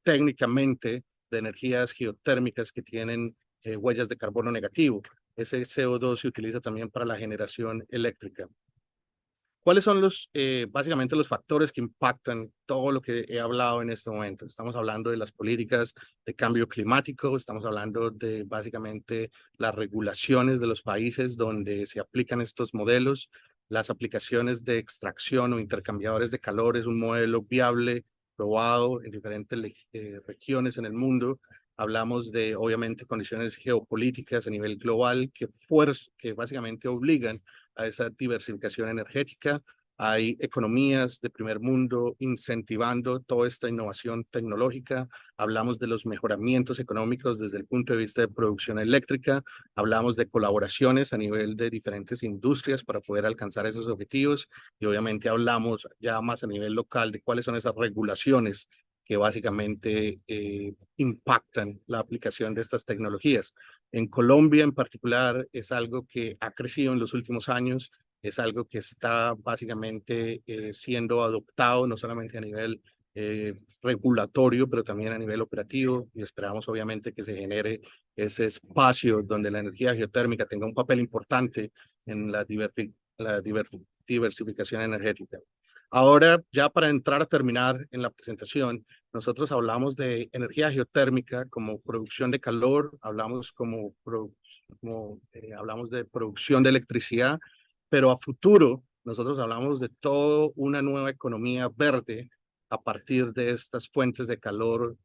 [SPEAKER 6] técnicamente de energías geotérmicas que tienen huellas de carbono negativo. Ese CO2 se utiliza también para la generación eléctrica. ¿Cuáles son básicamente los factores que impactan todo lo que he hablado en este momento? Estamos hablando de las políticas de cambio climático, estamos hablando de básicamente las regulaciones de los países donde se aplican estos modelos, las aplicaciones de extracción o intercambiadores de calor es un modelo viable, probado en diferentes regiones en el mundo. Hablamos de, obviamente, condiciones geopolíticas a nivel global que básicamente obligan a esa diversificación energética. Hay economías de primer mundo incentivando toda esta innovación tecnológica. Hablamos de los mejoramientos económicos desde el punto de vista de producción eléctrica. Hablamos de colaboraciones a nivel de diferentes industrias para poder alcanzar esos objetivos. Y obviamente hablamos ya más a nivel local de cuáles son esas regulaciones que básicamente impactan la aplicación de estas tecnologías. En Colombia en particular es algo que ha crecido en los últimos años, es algo que está básicamente siendo adoptado no solamente a nivel regulatorio, pero también a nivel operativo y esperamos obviamente que se genere ese espacio donde la energía geotérmica tenga un papel importante en la diversificación energética. Ahora, ya para entrar a terminar en la presentación, nosotros hablamos de energía geotérmica como producción de calor, hablamos hablamos de producción de electricidad, pero a futuro nosotros hablamos de toda una nueva economía verde a partir de estas fuentes de calor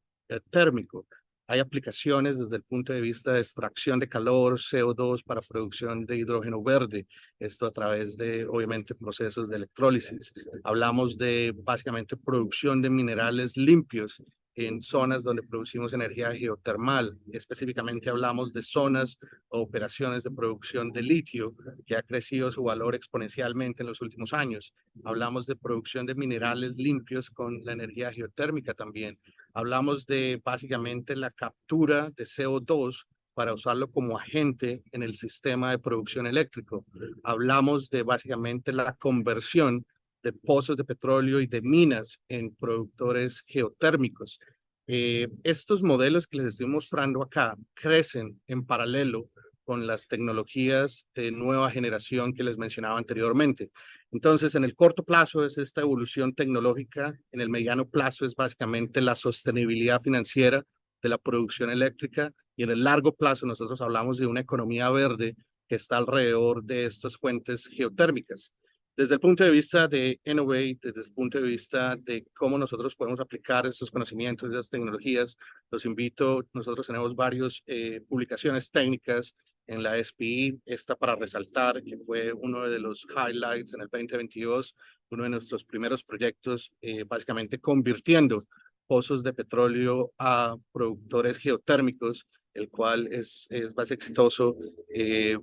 [SPEAKER 6] térmico. Hay aplicaciones desde el punto de vista de extracción de calor, CO2 para producción de hidrógeno verde, esto a través de, obviamente, procesos de electrólisis. Hablamos de, básicamente, producción de minerales limpios en zonas donde producimos energía geotermal. Específicamente hablamos de zonas o operaciones de producción de litio, que ha crecido su valor exponencialmente en los últimos años. Hablamos de producción de minerales limpios con la energía geotérmica también. Hablamos de básicamente la captura de CO2 para usarlo como agente en el sistema de producción eléctrico. Hablamos de básicamente la conversión de pozos de petróleo y de minas en productores geotérmicos. Estos modelos que les estoy mostrando acá crecen en paralelo con las tecnologías de nueva generación que les mencionaba anteriormente. Entonces, en el corto plazo es esta evolución tecnológica, en el mediano plazo es básicamente la sostenibilidad financiera de la producción eléctrica y en el largo plazo nosotros hablamos de una economía verde que está alrededor de estas fuentes geotérmicas. Desde el punto de vista de Innovate, desde el punto de vista de cómo nosotros podemos aplicar estos conocimientos, esas tecnologías, los invito, nosotros tenemos varias publicaciones técnicas en la SPI, esta para resaltar que fue uno de los highlights en el 2022, uno de nuestros primeros proyectos, básicamente convirtiendo pozos de petróleo a productores geotérmicos, el cual es más exitoso.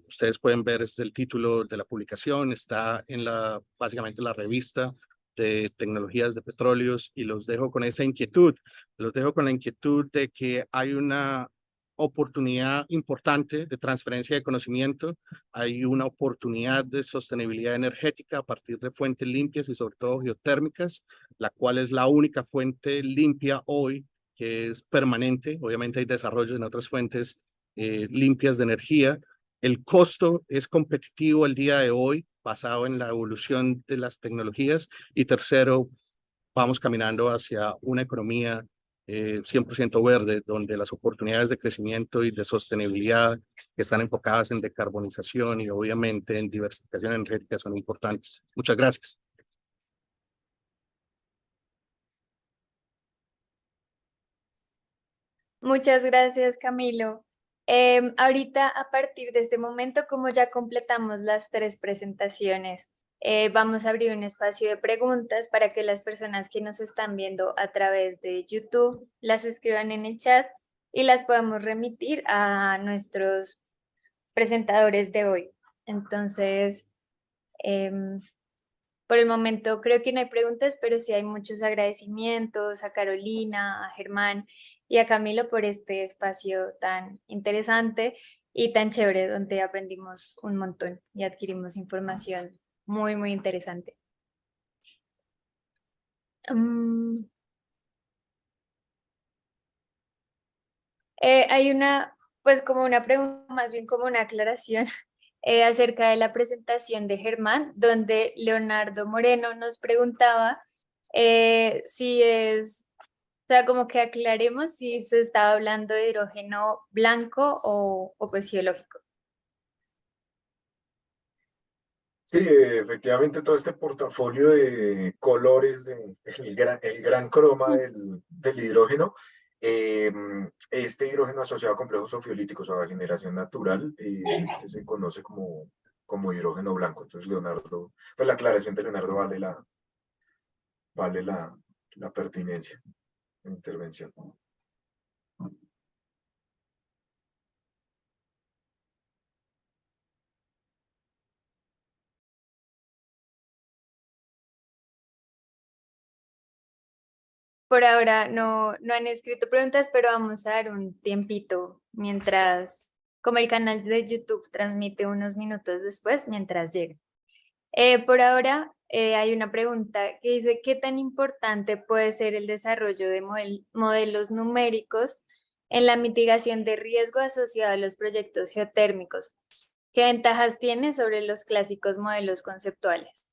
[SPEAKER 6] Ustedes pueden ver, este es el título de la publicación, está en básicamente la revista de tecnologías de petróleos y los dejo con esa inquietud, los dejo con la inquietud de que hay una oportunidad importante de transferencia de conocimiento, hay una oportunidad de sostenibilidad energética a partir de fuentes limpias y sobre todo geotérmicas, la cual es la única fuente limpia hoy que es permanente. Obviamente hay desarrollos en otras fuentes limpias de energía. El costo es competitivo al día de hoy, basado en la evolución de las tecnologías. Y tercero, vamos caminando hacia una economía 100% verde, donde las oportunidades de crecimiento y de sostenibilidad que están enfocadas en decarbonización y obviamente en diversificación energética son importantes. Muchas gracias.
[SPEAKER 2] Muchas gracias, Camilo. Ahorita, a partir de este momento, como ya completamos las 3 presentaciones, vamos a abrir un espacio de preguntas para que las personas que nos están viendo a través de YouTube las escriban en el chat y las podamos remitir a nuestros presentadores de hoy. Entonces, por el momento creo que no hay preguntas, pero sí hay muchos agradecimientos a Carolina, a Germán y a Camilo por este espacio tan interesante y tan chévere, donde aprendimos un montón y adquirimos información muy, muy interesante. Hay una, pues como una pregunta, más bien como una aclaración acerca de la presentación de Germán, donde Leonardo Moreno nos preguntaba si es, o sea, como que aclaremos si se estaba hablando de hidrógeno blanco o pues biológico.
[SPEAKER 4] Sí, efectivamente todo este portafolio de colores, el gran croma del hidrógeno, este hidrógeno asociado a complejos sofiolíticos o a generación natural, que se conoce como hidrógeno blanco. Entonces, Leonardo, pues la aclaración de Leonardo vale la pertinencia de intervención.
[SPEAKER 2] Por ahora no han escrito preguntas, pero vamos a dar un tiempito mientras, como el canal de YouTube transmite unos minutos después, mientras llega. Por ahora hay una pregunta que dice, ¿qué tan importante puede ser el desarrollo de modelos numéricos en la mitigación de riesgo asociado a los proyectos geotérmicos? ¿Qué ventajas tiene sobre los clásicos modelos conceptuales?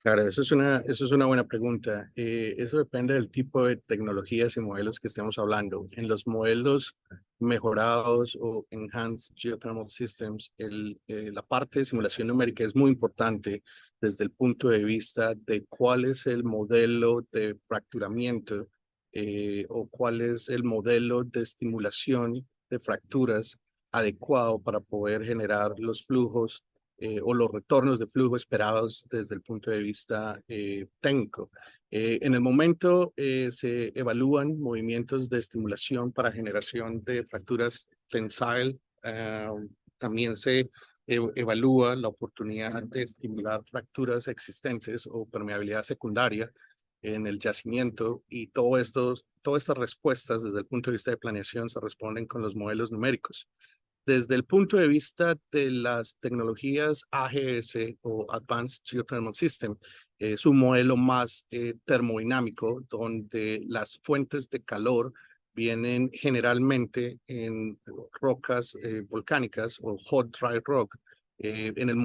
[SPEAKER 6] Claro, eso es una buena pregunta. Eso depende del tipo de tecnologías y modelos que estemos hablando. En los modelos mejorados o Enhanced Geothermal Systems, la parte de simulación numérica es muy importante desde el punto de vista de cuál es el modelo de fracturamiento o cuál es el modelo de estimulación de fracturas adecuado para poder generar los flujos o los retornos de flujo esperados desde el punto de vista técnico. En el momento se evalúan movimientos de estimulación para generación de fracturas tensile. También se evalúa la oportunidad de estimular fracturas existentes o permeabilidad secundaria en el yacimiento, y todas estas respuestas desde el punto de vista de planeación se responden con los modelos numéricos. Desde el punto de vista de las tecnologías AGS o Advanced Geothermal System, es un modelo más termodinámico, donde las fuentes de calor vienen generalmente en rocas volcánicas o hot dry rock. En el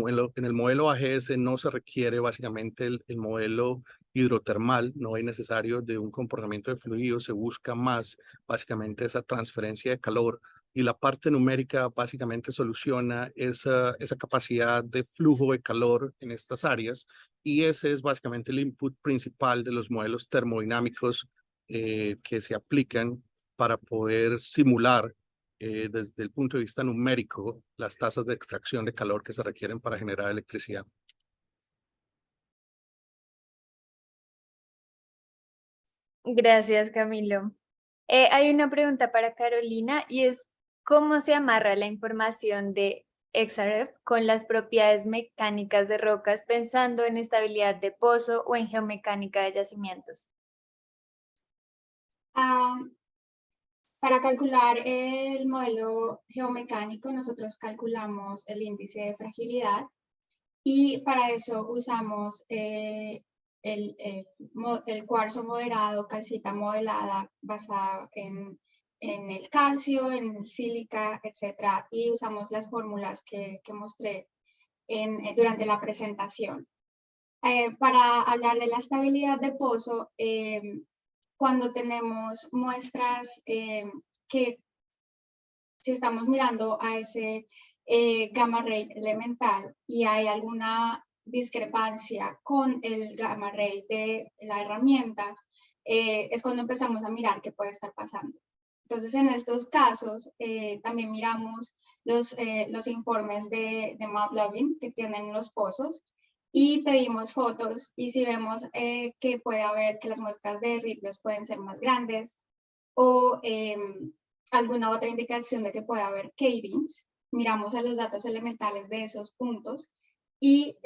[SPEAKER 6] modelo AGS no se requiere básicamente el modelo hidrotermal, no es necesario de un comportamiento de fluidos, se busca más básicamente esa transferencia de calor, y la parte numérica básicamente soluciona esa capacidad de flujo de calor en estas áreas, y ese es básicamente el input principal de los modelos termodinámicos que se aplican para poder simular desde el punto de vista numérico las tasas de extracción de calor que se requieren para generar electricidad.
[SPEAKER 2] Gracias, Camilo. Hay una pregunta para Carolina y es, ¿cómo se amarra la información de XRF con las propiedades mecánicas de rocas pensando en estabilidad de pozo o en geomecánica de yacimientos?
[SPEAKER 5] Para calcular el modelo geomecánico, nosotros calculamos el índice de fragilidad y para eso usamos el cuarzo moderado, calcita modelada basada en el calcio, en el sílica, etcétera, y usamos las fórmulas que mostré durante la presentación. Para hablar de la estabilidad de pozo, cuando tenemos muestras que si estamos mirando a ese gamma ray elemental y hay alguna discrepancia con el gamma ray de la herramienta, es cuando empezamos a mirar qué puede estar pasando. Entonces, en estos casos, también miramos los informes de mud logging que tienen los pozos y pedimos fotos, y si vemos que puede haber que las muestras de ripios pueden ser más grandes o alguna otra indicación de que puede haber cavings, miramos a los datos elementales de esos puntos y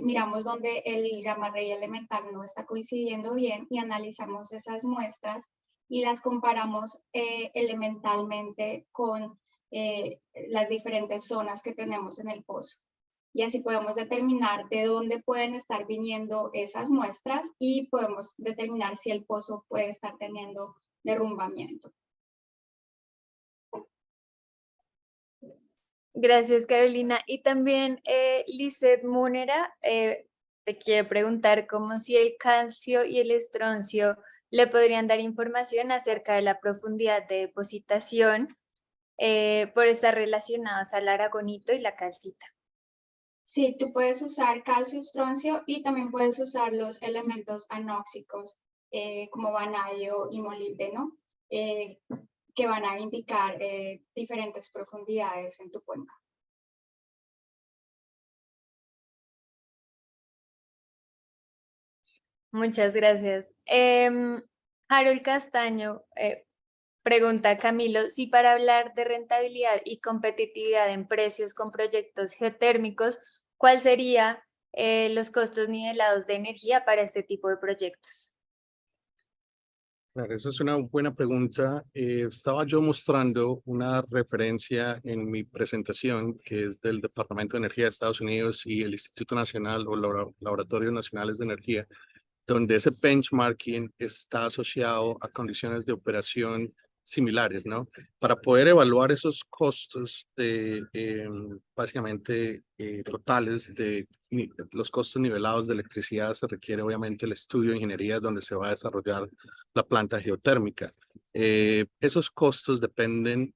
[SPEAKER 5] miramos donde el gamma ray elemental no está coincidiendo bien y analizamos esas muestras y las comparamos elementalmente con las diferentes zonas que tenemos en el pozo. Y así podemos determinar de dónde pueden estar viniendo esas muestras y podemos determinar si el pozo puede estar teniendo derrumbamiento.
[SPEAKER 2] Gracias, Carolina. Y también Lizeth Múnera te quiere preguntar como si el calcio y el estroncio le podrían dar información acerca de la profundidad de depositación por estar relacionados al aragonito y la calcita.
[SPEAKER 5] Sí, tú puedes usar calcio, estroncio y también puedes usar los elementos anóxicos como vanadio y molibdeno que van a indicar diferentes profundidades en tu cuenca.
[SPEAKER 2] Muchas gracias. Harold Castaño pregunta a Camilo si para hablar de rentabilidad y competitividad en precios con proyectos geotérmicos, ¿cuál sería los costos nivelados de energía para este tipo de proyectos?
[SPEAKER 6] Claro, esa es una buena pregunta. Estaba yo mostrando una referencia en mi presentación que es del Departamento de Energía de Estados Unidos y el Instituto Nacional o Laboratorios Nacionales de Energía, donde ese benchmarking está asociado a condiciones de operación similares, ¿no? Para poder evaluar esos costos de, básicamente, totales de los costos nivelados de electricidad, se requiere obviamente el estudio de ingeniería donde se va a desarrollar la planta geotérmica. Esos costos dependen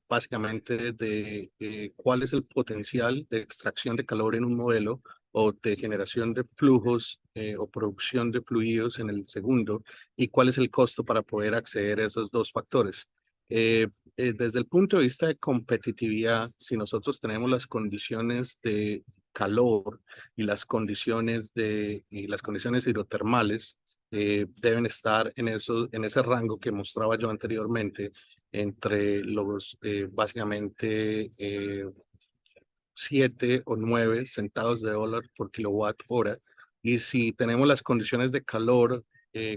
[SPEAKER 6] básicamente de cuál es el potencial de extracción de calor en un modelo o de generación de flujos o producción de fluidos en el segundo, y cuál es el costo para poder acceder a esos dos factores. Desde el punto de vista de competitividad, si nosotros tenemos las condiciones de calor y las condiciones hidrotermales, deben estar en ese rango que mostraba yo anteriormente, entre los básicamente 7 o 9 centavos de dólar por kilowatt hora. Y si tenemos las condiciones de calor,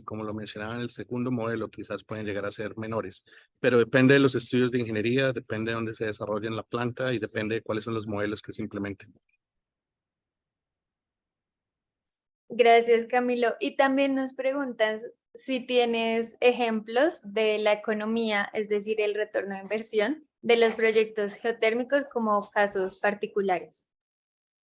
[SPEAKER 6] como lo mencionaba en el segundo modelo, quizás pueden llegar a ser menores. Pero depende de los estudios de ingeniería, depende de dónde se desarrolla la planta y depende de cuáles son los modelos que se implementen.
[SPEAKER 2] Gracias, Camilo. Y también nos preguntas si tienes ejemplos de la economía, es decir, el retorno de inversión de los proyectos geotérmicos como casos particulares.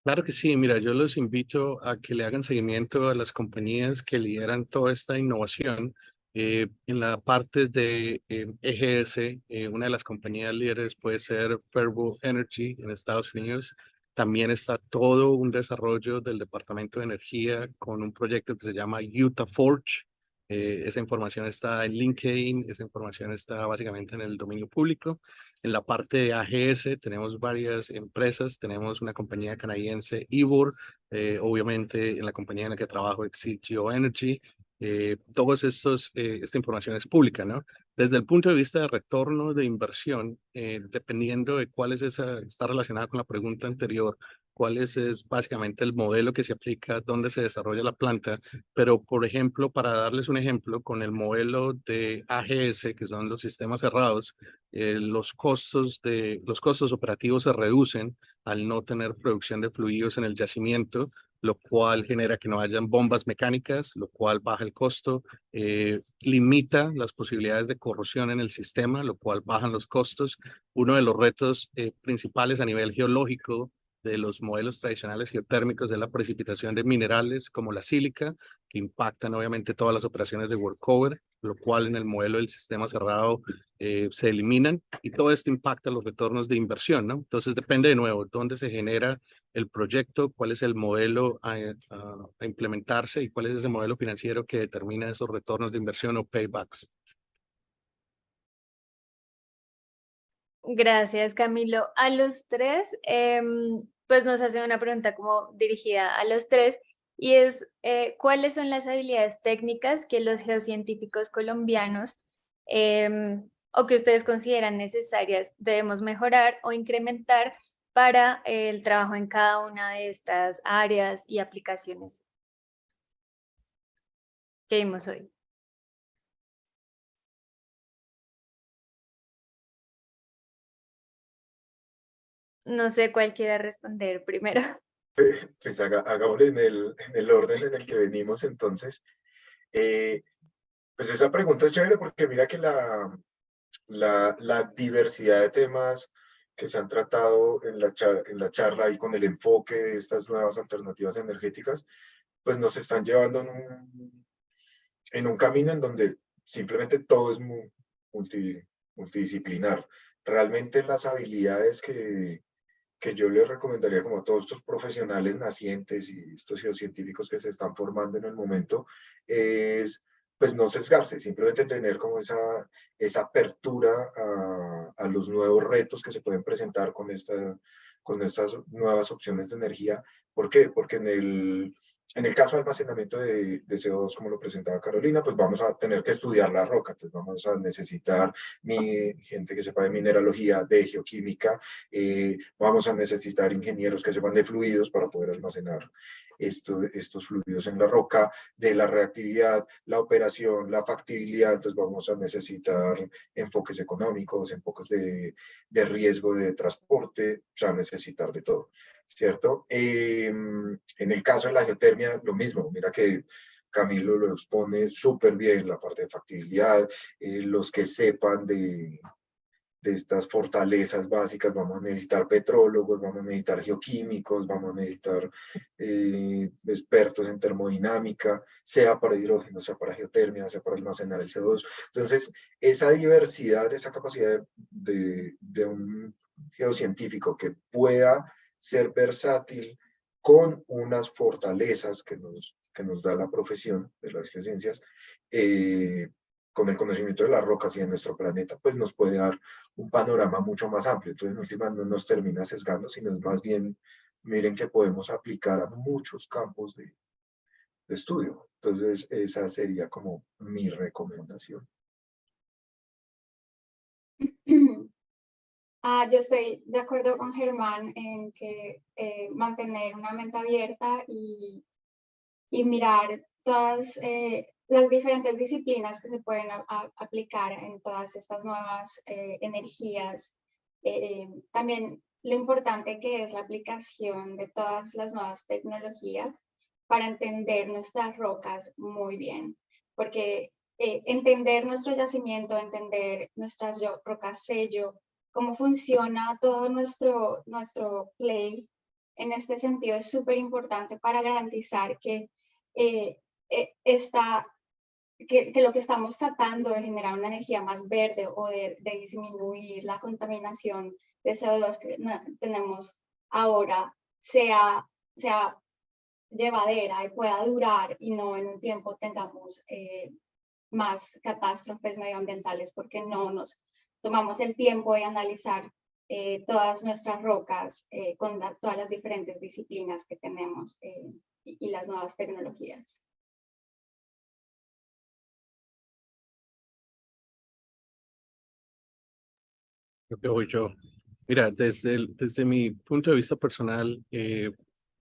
[SPEAKER 6] Claro que sí, mira, yo los invito a que le hagan seguimiento a las compañías que lideran toda esta innovación. En la parte de EGS, una de las compañías líderes puede ser Fervo Energy en Estados Unidos. También está todo un desarrollo del Departamento de Energía con un proyecto que se llama Utah Forge. Esa información está en LinkedIn, esa información está básicamente en el dominio público. En la parte de AGS tenemos varias empresas, tenemos una compañía canadiense, Ivor, obviamente en la compañía en la que trabajo, Exit Geoenergy. Todos esta información es pública, ¿no? Desde el punto de vista de retorno de inversión, dependiendo de cuál es está relacionada con la pregunta anterior, cuál es básicamente el modelo que se aplica, dónde se desarrolla la planta. Pero, por ejemplo, para darles un ejemplo, con el modelo de AGS, que son los sistemas cerrados, los costos operativos se reducen al no tener producción de fluidos en el yacimiento, lo cual genera que no hayan bombas mecánicas, lo cual baja el costo, limita las posibilidades de corrosión en el sistema, lo cual bajan los costos. Uno de los retos principales a nivel geológico de los modelos tradicionales geotérmicos es la precipitación de minerales como la sílica, que impactan obviamente todas las operaciones de workover, lo cual en el modelo del sistema cerrado se eliminan, y todo esto impacta los retornos de inversión, ¿no? Entonces depende de nuevo dónde se genera el proyecto, cuál es el modelo a implementarse y cuál es ese modelo financiero que determina esos retornos de inversión o paybacks.
[SPEAKER 2] Gracias, Camilo. A los tres, pues nos hacen una pregunta como dirigida a los tres, y es ¿cuáles son las habilidades técnicas que los geocientíficos colombianos o que ustedes consideran necesarias debemos mejorar o incrementar para el trabajo en cada una de estas áreas y aplicaciones que vimos hoy? No sé cuál quiera responder primero.
[SPEAKER 4] Pues hagámoslo en el orden en el que venimos entonces. Pues esa pregunta es chévere porque mira que la diversidad de temas que se han tratado en la charla y con el enfoque de estas nuevas alternativas energéticas, pues nos están llevando en un camino en donde simplemente todo es multidisciplinar. Realmente las habilidades que yo les recomendaría como a todos estos profesionales nacientes y estos geocientíficos que se están formando en el momento es pues no sesgarse, simplemente tener como esa apertura a los nuevos retos que se pueden presentar con estas nuevas opciones de energía. ¿Por qué? Porque en el caso de almacenamiento de CO2, como lo presentaba Carolina, pues vamos a tener que estudiar la roca, pues vamos a necesitar gente que sepa de mineralogía, de geoquímica, vamos a necesitar ingenieros que sepan de fluidos para poder almacenar estos fluidos en la roca, de la reactividad, la operación, la factibilidad. Entonces vamos a necesitar enfoques económicos, enfoques de riesgo de transporte, o sea, necesitar de todo, ¿cierto? En el caso de la geotermia, lo mismo. Mira que Camilo lo expone súper bien, la parte de factibilidad, los que sepan de estas fortalezas básicas, vamos a necesitar petrólogos, vamos a necesitar geoquímicos, vamos a necesitar expertos en termodinámica, sea para hidrógeno, sea para geotermia, sea para almacenar el CO2. Entonces, esa diversidad, esa capacidad de un geocientífico que pueda ser versátil con unas fortalezas que nos da la profesión de las geociencias, con el conocimiento de las rocas y de nuestro planeta, pues nos puede dar un panorama mucho más amplio. Entonces, en última, no nos termina sesgando, sino más bien, miren que podemos aplicar a muchos campos de estudio. Entonces, esa sería como mi recomendación.
[SPEAKER 5] Yo estoy de acuerdo con Germán en que mantener una mente abierta y mirar todas las diferentes disciplinas que se pueden aplicar en todas estas nuevas energías. También lo importante que es la aplicación de todas las nuevas tecnologías para entender nuestras rocas muy bien, porque entender nuestro yacimiento, entender nuestras rocas sello, cómo funciona todo nuestro play en este sentido es súper importante para garantizar que lo que estamos tratando de generar una energía más verde o de disminuir la contaminación de CO2 que tenemos ahora sea llevadera y pueda durar y no en un tiempo tengamos más catástrofes medioambientales porque no nos tomamos el tiempo de analizar todas nuestras rocas con todas las diferentes disciplinas que tenemos y las nuevas tecnologías.
[SPEAKER 6] Creo que voy yo. Mira, desde mi punto de vista personal y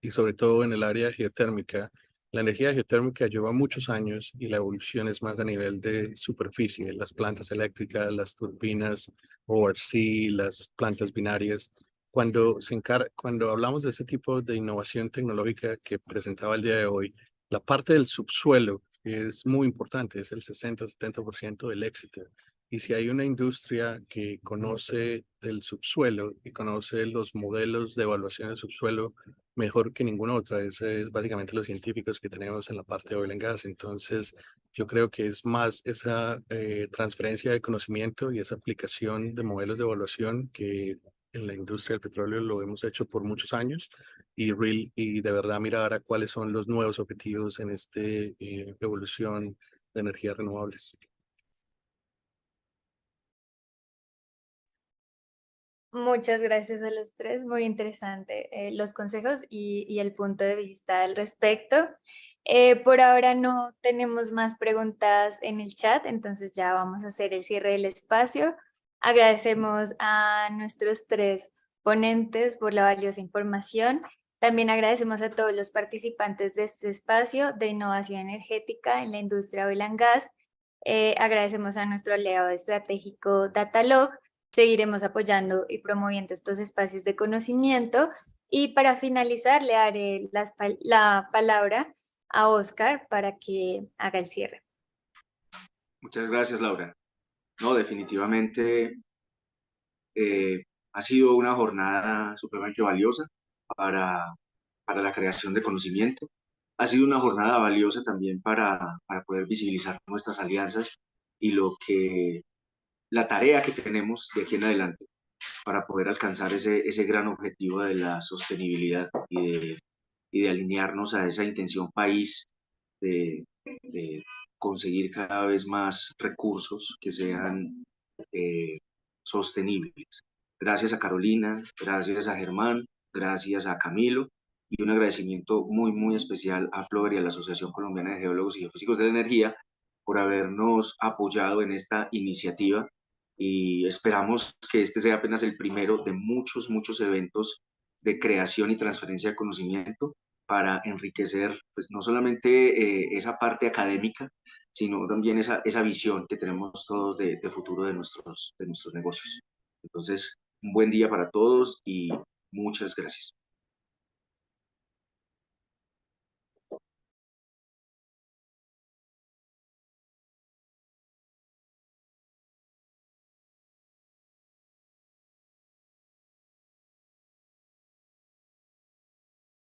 [SPEAKER 6] sobre todo en el área geotérmica, la energía geotérmica lleva muchos años y la evolución es más a nivel de superficie, las plantas eléctricas, las turbinas, ORC, las plantas binarias. cuando hablamos de este tipo de innovación tecnológica que presentaba el día de hoy, la parte del subsuelo es muy importante, es el 60-70% del éxito. Y si hay una industria que conoce el subsuelo y conoce los modelos de evaluación del subsuelo mejor que ninguna otra, es básicamente los científicos que tenemos en la parte de oil and gas. Entonces, yo creo que es más esa transferencia de conocimiento y esa aplicación de modelos de evaluación que en la industria del petróleo lo hemos hecho por muchos años y de verdad mirar a cuáles son los nuevos objetivos en esta evolución de energías renovables.
[SPEAKER 2] Muchas gracias a los tres, muy interesante los consejos y el punto de vista al respecto. Por ahora no tenemos más preguntas en el chat, entonces ya vamos a hacer el cierre del espacio. Agradecemos a nuestros tres ponentes por la valiosa información. También agradecemos a todos los participantes de este espacio de innovación energética en la industria oil and gas. Agradecemos a nuestro aliado estratégico Datalog. Seguiremos apoyando y promoviendo estos espacios de conocimiento. Y para finalizar, le daré la palabra a Oscar para que haga el cierre.
[SPEAKER 3] Muchas gracias, Laura. No, definitivamente ha sido una jornada supremamente valiosa para la creación de conocimiento. Ha sido una jornada valiosa también para poder visibilizar nuestras alianzas y la tarea que tenemos de aquí en adelante para poder alcanzar ese gran objetivo de la sostenibilidad y de alinearnos a esa intención país de conseguir cada vez más recursos que sean sostenibles. Gracias a Carolina, gracias a Germán, gracias a Camilo y un agradecimiento muy, muy especial a Flor y a la Asociación Colombiana de Geólogos y Geofísicos de la Energía por habernos apoyado en esta iniciativa y esperamos que este sea apenas el primero de muchos, muchos eventos de creación y transferencia de conocimiento para enriquecer pues, no solamente esa parte académica, sino también esa visión que tenemos todos de futuro de nuestros negocios. Entonces, un buen día para todos y muchas gracias.